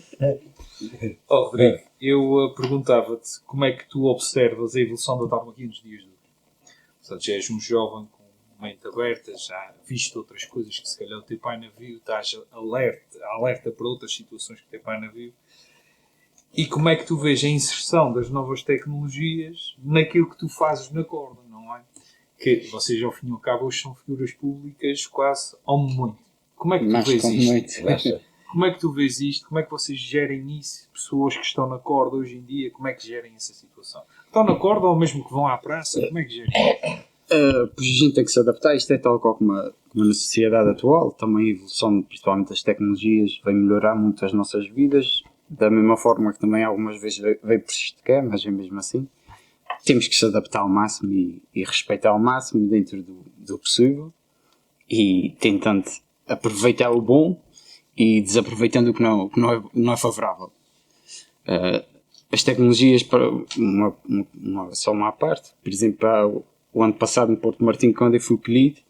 Oh, Rodrigo, eu perguntava-te como é que tu observas a evolução da tauromaquia nos dias de hoje. Portanto, já és um jovem com mente aberta, já viste outras coisas que se calhar o teu pai não viu, estás alerta para outras situações que o teu pai não viu. E como é que tu vês a inserção das novas tecnologias naquilo que tu fazes na corda, não é? Que vocês, ao fim e ao cabo, hoje são figuras públicas quase ao momento. Como é que tu vês isto? Como é que tu vês isto? Como é que vocês gerem isso? Pessoas que estão na corda hoje em dia, como é que gerem essa situação? Estão na corda ou mesmo que vão à praça? Como é que gerem? Pois a gente tem que se adaptar. Isto é tal qual como na sociedade atual. Também a evolução, principalmente das tecnologias, vai melhorar muito as nossas vidas. Da mesma forma que também algumas vezes veio prejudicar, mas é mesmo assim. Temos que se adaptar ao máximo e respeitar ao máximo dentro do possível. E tentando aproveitar o bom e desaproveitando o que não é favorável. As tecnologias, para só uma parte, por exemplo, o ano passado em Porto Martinho, quando eu fui colhido,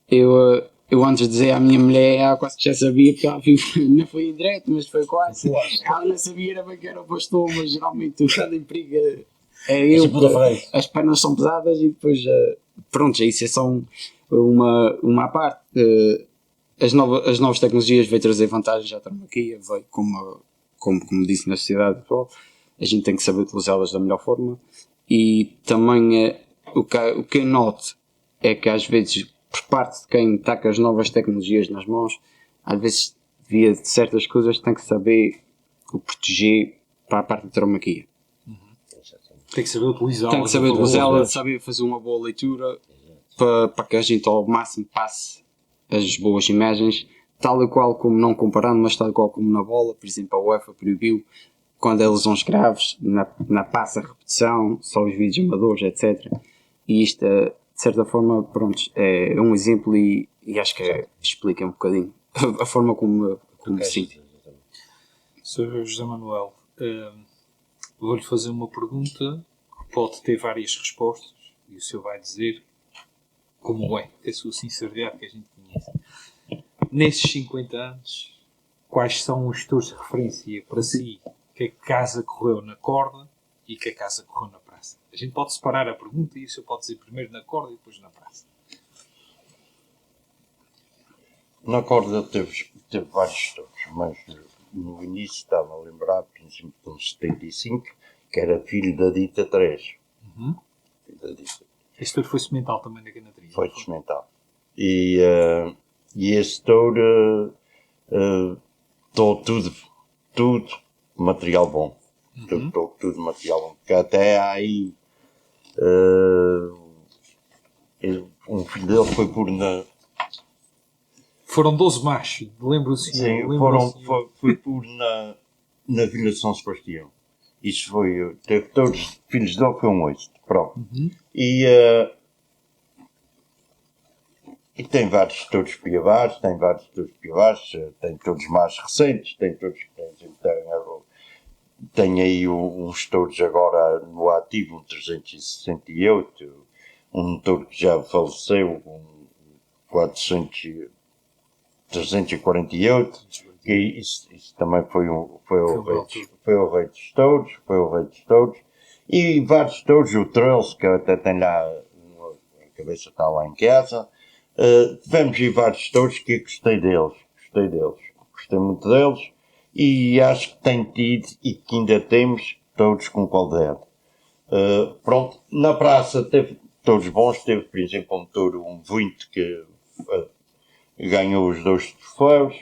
eu antes de dizer à minha mulher, quase que já sabia, porque ela viu, não foi em direto, mas foi quase. Ela não sabia, era bem que era o pastor, mas geralmente o que anda em perigo é eu. As pernas são pesadas e depois, pronto, isso é só uma parte. As novas tecnologias veio trazer vantagens à tauromaquia, veio como disse na sociedade atual, a gente tem que saber utilizá-las da melhor forma. E também o que eu noto é que às vezes, por parte de quem está com as novas tecnologias nas mãos, às vezes via de certas coisas, tem que saber o proteger para a parte da tauromaquia. Tem que saber utilizá-la. Tem que saber utilizá-la, saber fazer uma boa leitura para que a gente ao máximo passe as boas imagens, tal e qual como, não comparando, mas tal e qual como na bola. Por exemplo, a UEFA proibiu quando é lesões graves, na passa, repetição, só os vídeos amadores, etc. E isto, de certa forma, pronto, é um exemplo e acho que explica um bocadinho a forma como me sinto. Sr. José Manuel, vou-lhe fazer uma pergunta que pode ter várias respostas e o senhor vai dizer como é a sua sinceridade que a gente conhece. Nesses 50 anos, quais são os touros de referência para si? Que a casa correu na corda e que a casa correu na praça? A gente pode separar a pergunta e o senhor pode dizer primeiro na corda e depois na praça. Na corda teve vários touros, mas no início estava a lembrar, por exemplo, de um 75, que era filho da Dita 3. Filho da Dita. Este touro foi semental também na ganaderia. Foi desmentado. E esse touro tudo material bom. Tudo material bom. Porque até há aí um filho dele foi por na. Foram 12 machos, lembro-se. Sim, foi por na Vila de São Sebastião. Isso foi. Teve todos filhos dele, foi um 8. Pronto. E tem vários touros piavares, tem todos mais recentes, tem aí uns touros agora no ativo, um 368, um touro que já faleceu, um 348, que isso também foi o rei dos touros, e vários touros, o Trails, que até tem lá, a cabeça está lá em casa. Tivemos aí vários touros que gostei muito deles, e acho que tem tido e que ainda temos touros com qualidade. Pronto, na praça teve touros bons, teve por exemplo um touro, um 20 que ganhou os 2 troféus.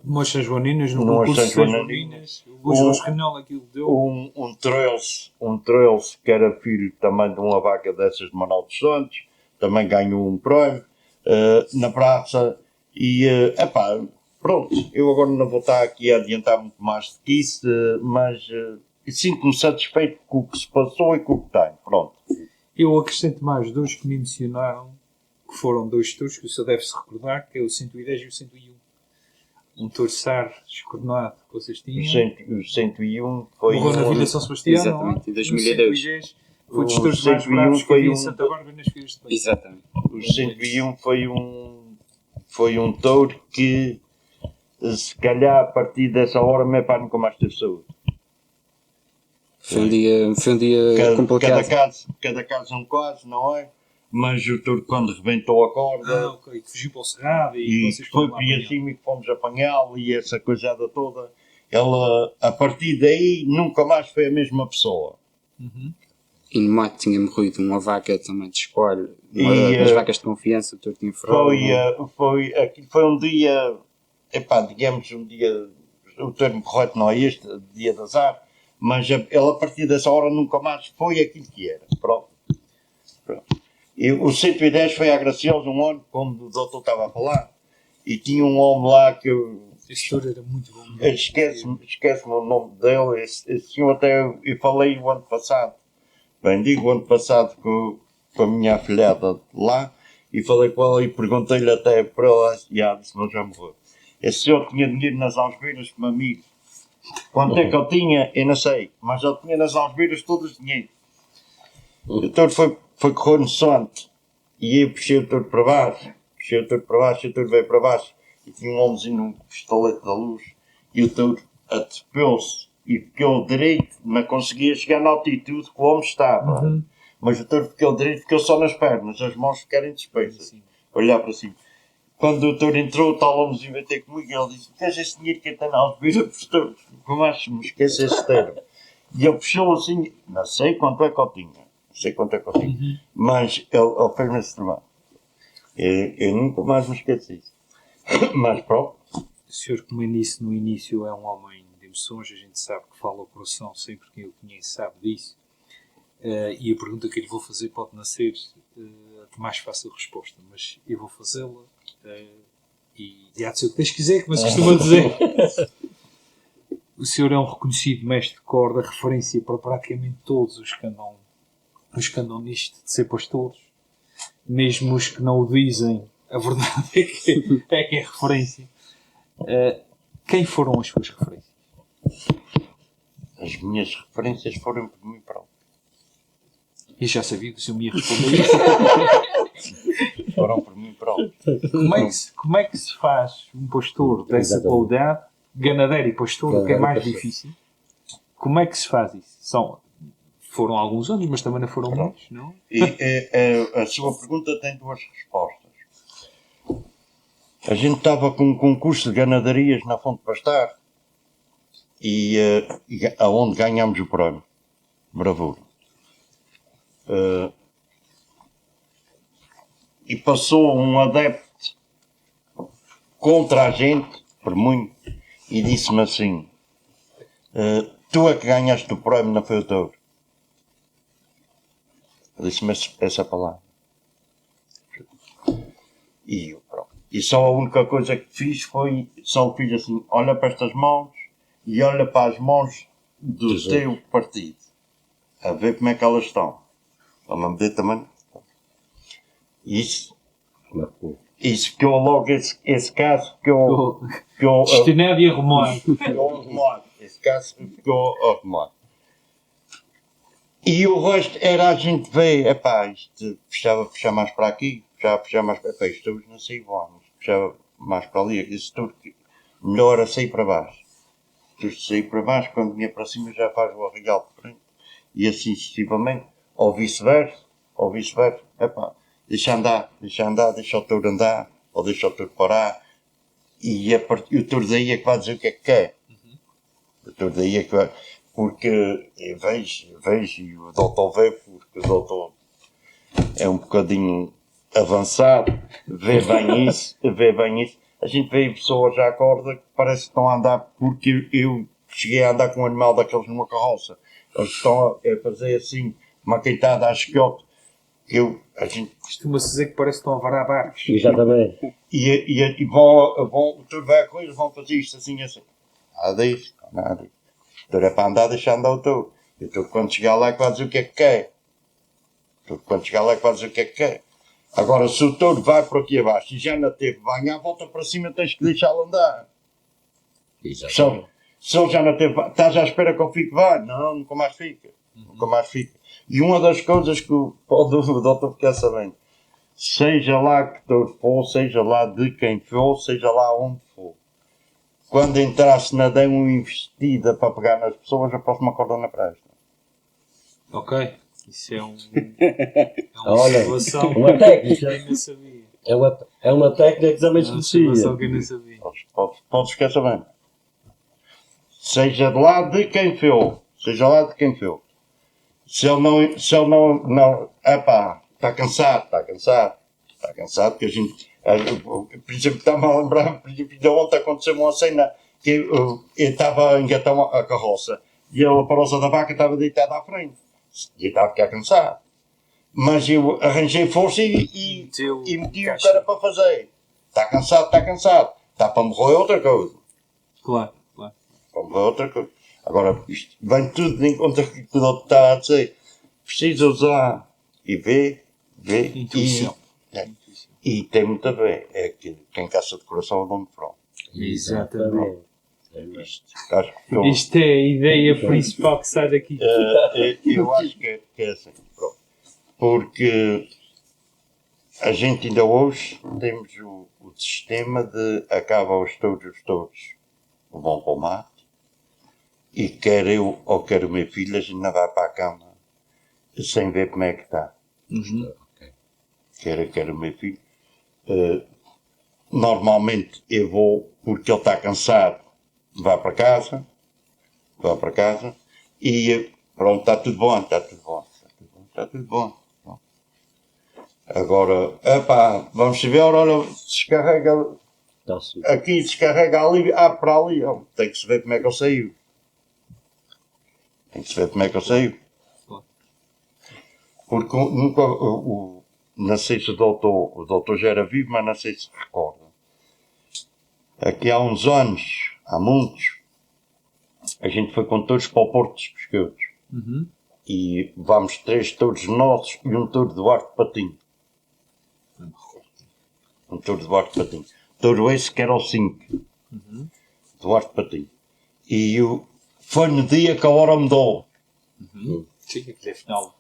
Moças Joaninas, no Moças concurso de Joaninas, o Luís Renal aquilo deu. Um Trails que era filho também de uma vaca dessas de Manuel dos Santos, também ganhou um prémio na praça e pronto, eu agora não vou estar aqui a adiantar muito mais do que isso, mas sinto-me satisfeito com o que se passou e com o que tenho, pronto. Eu acrescento mais 2 que me emocionaram, que foram 2 touros que o senhor deve-se recordar, que é o 110 e o 101. Um touro Sar escornado que vocês tinham. O 101 foi morreu na Vila de São Sebastião, exatamente, em 2010. Foi dos touros mais bravos que havia em Santa Bárbara nas filhas de Leite. Exatamente. O 101 foi um touro que, se calhar, a partir dessa hora, meu pai nunca mais teve saúde. Foi um dia complicado. Cada caso é um caso, não é? Mas o touro, quando rebentou a corda, ok, fugiu para o cerrado e vocês foi foram lá para cima e fomos apanhá-lo e essa coisada toda, ela, a partir daí, nunca mais foi a mesma pessoa. E no mato tinha morrido uma vaca também de escolha, uma das vacas de confiança, o touro tinha ferrado. Foi um dia, digamos um dia, o termo correto não é este, dia de azar, mas ele a partir dessa hora nunca mais foi aquilo que era. Pronto. E o 110 foi a Graciosa um ano, como o doutor estava a falar, e tinha um homem lá que Esse touro era muito bom. esquece-me o nome dele, esse senhor até eu falei o ano passado. Bem, digo o ano passado com a minha afilhada lá, e falei com ela e perguntei-lhe até para ela, disse, não, já morreu. Esse senhor tinha dinheiro nas algebeiras como amigo. Quanto é que ele tinha, eu não sei, mas ele tinha nas algebeiras todo o dinheiro. O touro foi correr no santo, e eu puxei o touro para baixo, o touro veio para baixo, e tinha um homenzinho num pistolete da luz, e o touro atropelou-se, e ficou direito, mas conseguia chegar na altitude que o homem estava. Mas o touro ficou direito, ficou só nas pernas, as mãos ficaram dispersas, olhar para cima. Quando o touro entrou, o tal homenzinho veio ter comigo, e ele disse, queres esse dinheiro que tem na algebira, professor? Como acho que me esquece esse termo? E ele puxou assim, não sei quanto é que eu tinha. Mas ele fez-me esse trabalho. Eu nunca mais me esqueci. Mas pronto. senhor, como eu disse no início, é um homem de emoções, a gente sabe que fala ao coração, sempre quem o conhece sabe disso. E a pergunta que eu lhe vou fazer pode nascer de mais fácil resposta, mas eu vou fazê-la e há de ser o que Deus quiser, como se costuma dizer. O senhor é um reconhecido mestre de cor, da referência para praticamente todos os que andam nisto de ser pastores, mesmo os que não o dizem, a verdade é que é referência. Quem foram as suas referências? As minhas referências foram por mim próprio. E já sabia que o senhor me ia responder isso. Foram por mim próprio. Como é que se faz um pastor dessa Exatamente. qualidade, ganadeiro e pastor, o que é mais Ganadeiro e pastor. difícil? Como é que se faz isso? Foram alguns anos, mas também não foram muitos, não? E a sua pergunta tem duas respostas. A gente estava com um concurso de ganadarias na Fonte Pastar e aonde ganhámos o prémio. Bravura. E passou um adepto contra a gente, por muito, e disse-me assim: tu é que ganhaste o prémio, não foi o touro. Eu disse-me essa palavra. E eu, pronto. E só a única coisa que fiz foi, só fiz assim: olha para estas mãos e olha para as mãos do teu partido, a ver como é que elas estão. Ela me deu também. Isso ficou logo esse caso, ficou Destinado e arrumado. arrumado. Esse caso ficou arrumado. E o resto era a gente ver, epá, isto puxava mais para aqui, puxava mais para aqui, isto hoje não sei bom, puxava mais para ali, isso tudo, melhor a sair para baixo. Tudo sair para baixo, quando vinha para cima já faz o arregal de frente. E assim sucessivamente, ou vice-versa, epá, deixa o touro andar, ou deixa o touro parar, e o touro daí é que vai dizer o que é que quer. O touro daí é que vai, porque eu vejo, e o doutor vê, porque o doutor é um bocadinho avançado, vê bem isso, a gente vê pessoas já acorda que parece que estão a andar, porque eu cheguei a andar com um animal daqueles numa carroça, eles estão a fazer assim, uma queitada à esquiote, a gente Costuma-se dizer que parece que estão a varar barcos. Exatamente. e vão, o touro vai a coisa, vão fazer isto assim. Nada disso. O touro é para andar, deixar andar o touro. E o touro quando chegar lá é que vai dizer o que é que quer. Agora, se o touro vai por aqui abaixo e já não teve banho, à volta para cima tens que deixá-lo andar. Exatamente. Se ele já não teve banho, estás à espera que ele fique bem? Não, nunca mais fica. E uma das coisas que o doutor quer saber, seja lá que touro for, seja lá de quem for, seja lá onde for, quando entrasse na uma investida para pegar nas pessoas, a próxima corda na presta. Ok, isso é uma Olha, observação uma técnica. que eu não sabia. É uma técnica que também É uma desconhecia. observação que eu não sabia. Podes ficar sabendo. Seja de lá de quem for. Se ele não, epá, está cansado, que a gente, por exemplo, está-me a lembrar, por exemplo, de ontem aconteceu uma cena que eu estava a engatar a carroça e a parosa da vaca estava deitada à frente e eu estava a ficar cansado, mas eu arranjei força e meti o cara para fazer. Está cansado, está para morrer outra coisa. Claro. Agora, isto vem tudo de encontro ao que o doutor está a dizer. Precisa usar e ver. Intuição. E tem muito a ver. É que quem caça de coração é dono de front. Exatamente. Isto acho Isto é a ideia principal que sai daqui. eu acho que é assim. Pronto. Porque a gente ainda hoje temos o sistema de acaba os touros vão para o mato. E quer eu ou quer o meu filho, a gente não vai para a cama sem ver como é que está. Quer o meu filho. Normalmente eu vou porque ele está cansado, vai para casa e pronto, está tudo bom. Agora, epá, vamos ver, olha, descarrega Está-se. Aqui descarrega ali, abre para ali. Oh, tem que se ver como é que eu saio. Tem que se ver como é que eu saio. Porque nunca, não sei se o doutor já era vivo, mas não sei se recorda. Aqui há uns anos, há muitos, a gente foi com todos para o Porto dos Pescadores. E vamos 3 touros nossos e um touro de Duarte Patinho. Um touro de Duarte Patinho. Touro esse que era o 5. Duarte Patinho. E foi no dia que a hora mudou. Sim, aquilo é final.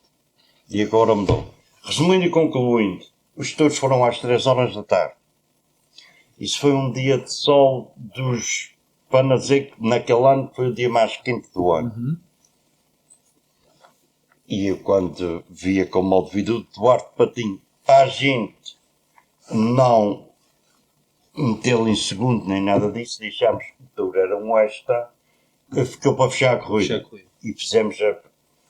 Dia que a hora mudou. Resumindo e concluindo, os touros foram às 3 horas da tarde. Isso foi um dia de sol dos... Para dizer que naquele ano foi o dia mais quente do ano. E eu quando via como o devido Duarte Patinho, para a gente não metê-lo em segundo nem nada disso, deixámos que o touro era um extra, ficou para fechar a corrida. E fizemos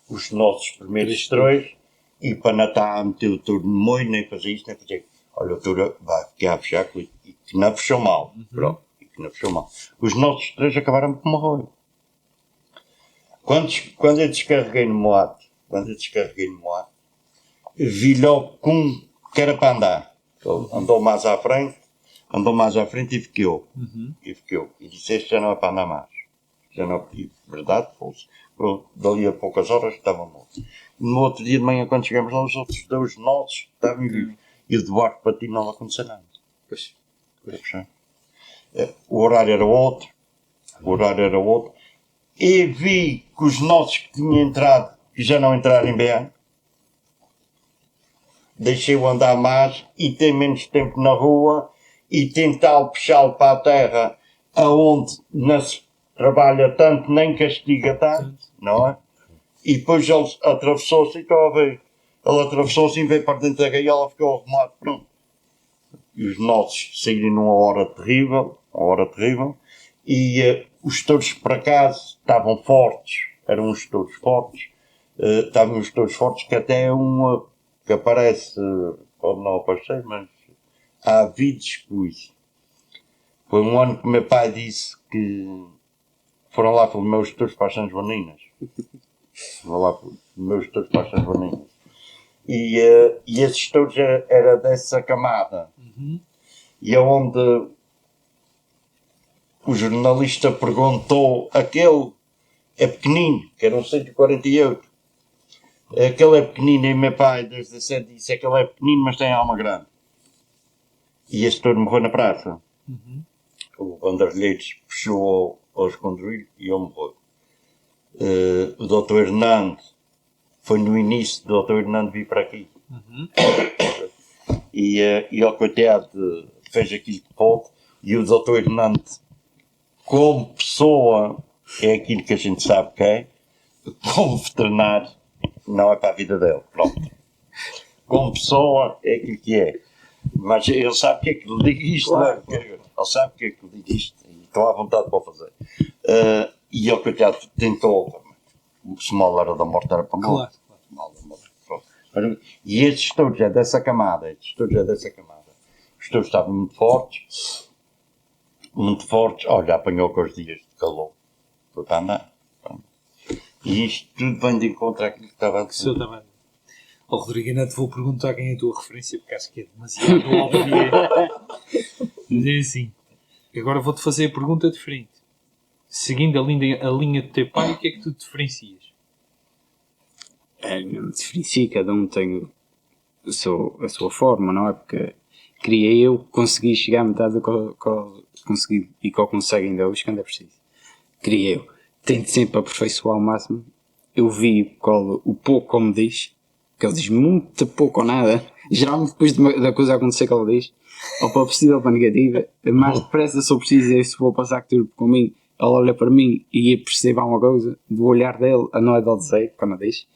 os nossos primeiros 3 e para não estar a meter o touro no moio, nem fazer isto, nem fazer. Olha, o touro vai ficar a fechar a corrida. E que não fechou mal. Pronto. E que não fechou mal. Os nossos 3 acabaram por morrer. Quando eu descarreguei no moate, vi logo que era para andar. Ele andou mais à frente e ficou. E disse, este já não é para andar mais. Já não, e verdade, fosse. Dali a poucas horas estava morto. No outro dia de manhã, quando chegamos lá, os outros 2 nossos estavam vivos. E o Duarte Patinho não aconteceu nada. Pois. O horário era outro. E vi que os nossos que tinham entrado, que já não entraram bem, deixei-o andar mais e ter menos tempo na rua e tentar puxá-lo para a terra aonde não se trabalha tanto, nem castiga tanto, não é? E depois ele atravessou-se e estou a ver. Ele atravessou-se e veio para dentro da gaiola, ficou arrumado, pronto. E os nossos saíram numa hora terrível, e os touros por acaso estavam fortes, eram uns touros fortes, que até um que aparece, pode não aparecer, mas há vídeos com isso. Foi um ano que meu pai disse que foram lá para os meus touros para as São Joaninas. E esses touros era dessa camada. E é onde o jornalista perguntou, aquele é pequenino, que era um 148. Aquele é pequenino, e meu pai desde cedo disse, aquele é pequenino, mas tem alma grande. E esse touro morreu na praça. O Bandarlheiros puxou ao escondrilho e ele morreu. O doutor Hernando, foi no início do doutor Hernando vir para aqui. E ele, coitado, fez aquilo que pôde. E o doutor Hernando, como pessoa, é aquilo que a gente sabe que é. Como veterinário, não é para a vida dele. Pronto. Como pessoa, é aquilo que é. Mas ele sabe o que é que lhe digo isto. Claro. Ele sabe o que é que lhe digo isto. E estou à vontade para o fazer. E ele, coitado, tentou. Se mal era da morte, era para morte. Claro. E estes touros é dessa camada. Os touros estavam muito fortes. Olha, apanhou com os dias de calor. Foi para andar. E isto tudo vem de encontro àquilo que estava a dizer. Oh, Rodrigo, ainda te vou perguntar quem é a tua referência, porque acho que é demasiado óbvio. Mas é assim. Agora vou-te fazer a pergunta diferente. Seguindo a linha do teu pai, o que é que tu diferencias? Não me diferencio, cada um tem a sua forma, não é? Porque queria eu conseguir chegar à metade do que consegui e que eu consigo ainda hoje, quando é preciso. Queria eu. Tento sempre aperfeiçoar ao máximo. Eu vi o pouco como diz, que ele diz muito pouco ou nada, geralmente depois da coisa acontecer que ele diz, ou para positiva ou para negativa, mais depressa se eu preciso, se vou passar tudo comigo, ele olha para mim e percebe alguma coisa do olhar dele, a não é dele dizer, quando diz,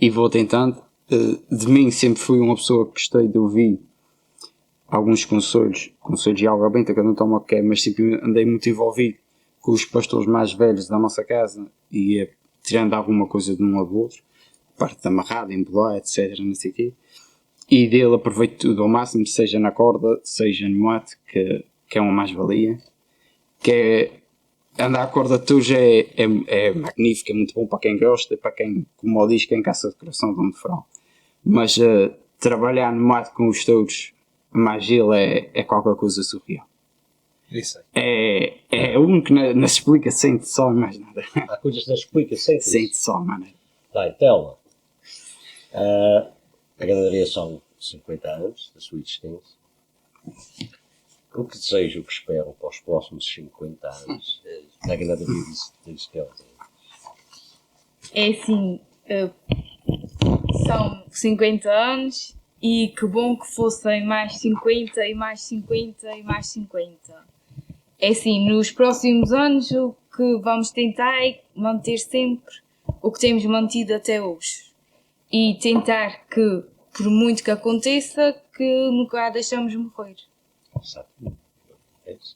e vou tentando. De mim sempre fui uma pessoa que gostei de ouvir alguns conselhos de algo bem, que eu não tomo o que é, mas sempre andei muito envolvido com os pastores mais velhos da nossa casa e ia tirando alguma coisa de um ou do outro, parte de amarrada, embolar, etc, não sei o quê, e dele aproveito tudo ao máximo, seja na corda, seja no mate, que que é uma mais-valia, que é andar a corda de touros é magnífico, é muito bom para quem gosta, para quem, como diz, quem caça de coração de um frão. Mas trabalhar no mato com os touros, mais ele é qualquer coisa surreal. Isso aí. É o único que não se explica, sente só e mais nada. Há coisas que não se explica, sente Sente só, mano. Tá, então, a ganaderia são 50 anos da sua existência. O que desejo, o que espero para os próximos 50 anos da ganaderia diz que é É assim, são 50 anos e que bom que fossem mais 50 e mais 50 e mais 50. É assim, nos próximos anos o que vamos tentar é manter sempre o que temos mantido até hoje. E tentar que, por muito que aconteça, que nunca a deixamos morrer. Exatamente. É isso.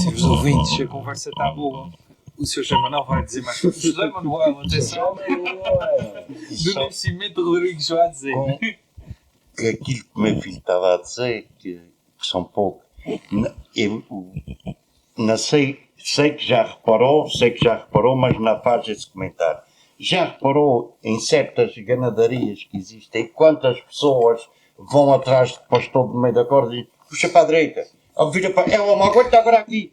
Senhores ouvintes, a conversa está boa. O Sr. José Manuel vai dizer mais coisas. José Manuel, atenção. Do Nascimento Rodrigues vai dizer. Aquilo que o meu filho estava a dizer, que são poucos. Eu não sei que já reparou, mas não faz esse comentário. Já reparou em certas ganadarias que existem quantas pessoas vão atrás de pastor do meio da corda e puxa para a direita, vira para é uma aguenta agora aqui.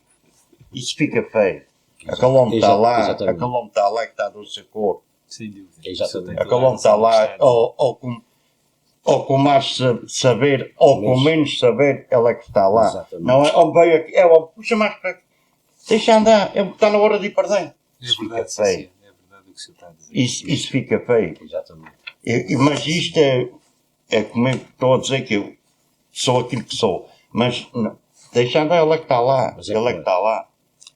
Isso fica feio. Aquele homem está lá, Exatamente. aquele homem está lá que está do seu corpo. Sem dúvida. Exatamente. Aquele homem está lá, ou com mais saber, ou com menos saber, ele é que está lá. Exatamente. Não é, ou veio aqui, puxa mais para aqui. Deixa andar, está na hora de ir para dentro. É Isso verdade, fica feio. sim, é verdade o que o senhor está a dizer. Isso fica feio. Exatamente. Mas isto é como eu estou a dizer que eu sou aquilo que sou. Mas não, deixa andar, ele é que está lá. Mas é Ele é que claro. está lá.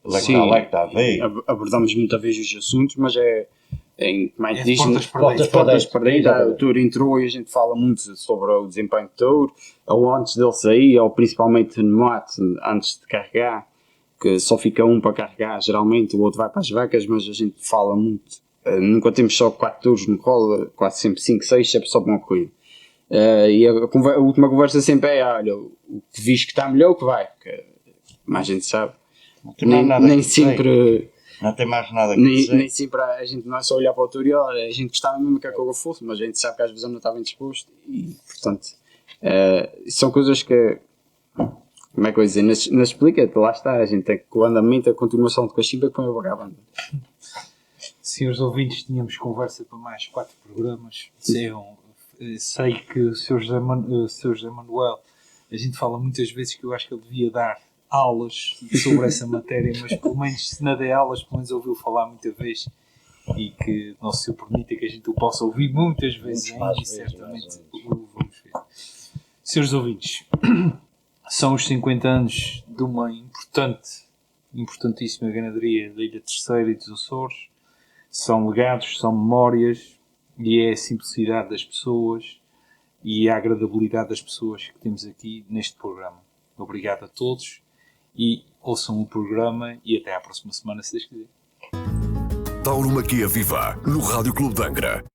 Ele é que Sim. está lá, que está a ver. Abordamos muitas vezes os assuntos, mas como é que É diz? portas para dentro. Portas para dentro. Exatamente. O touro entrou e a gente fala muito sobre o desempenho do touro, ou antes dele sair, ou principalmente no mato, antes de carregar, que só fica um para carregar, geralmente, o outro vai para as vacas, mas a gente fala muito. Nunca temos só 4 touros no colo, quase sempre 5, 6, sempre só para uma corrida. E a última conversa sempre é: olha, o que vis que está melhor, o que vai. Porque, mais a gente sabe. Não tem mais nada Nem que dizer. sempre. Não tem mais nada que Nem dizer. sempre a gente não é só olhar para o touro e olha, a gente gostava mesmo que a coisa fosse, mas a gente sabe que às vezes não está bem disposto e, portanto, são coisas que, como é que eu ia dizer, não explica, lá está, a gente tem que o andamento, a continuação de Cachimba que põe a vagabanda. Senhores ouvintes, tínhamos conversa para mais 4 programas. Sei que o Sr. José Manuel, a gente fala muitas vezes que eu acho que ele devia dar aulas sobre essa matéria, mas pelo menos se não der aulas, pelo menos ouviu falar muita vez e que Nosso Senhor permita que a gente o possa ouvir muitas vezes Mais ainda e vezes, certamente mais o vamos ver. Senhores ouvintes, são os 50 anos de uma importantíssima ganaderia da Ilha Terceira e dos Açores. São legados, são memórias e é a simplicidade das pessoas e a agradabilidade das pessoas que temos aqui neste programa. Obrigado a todos e ouçam o programa e até à próxima semana, se Deus quiser. Tauromaquia Viva, no Rádio Clube de Angra.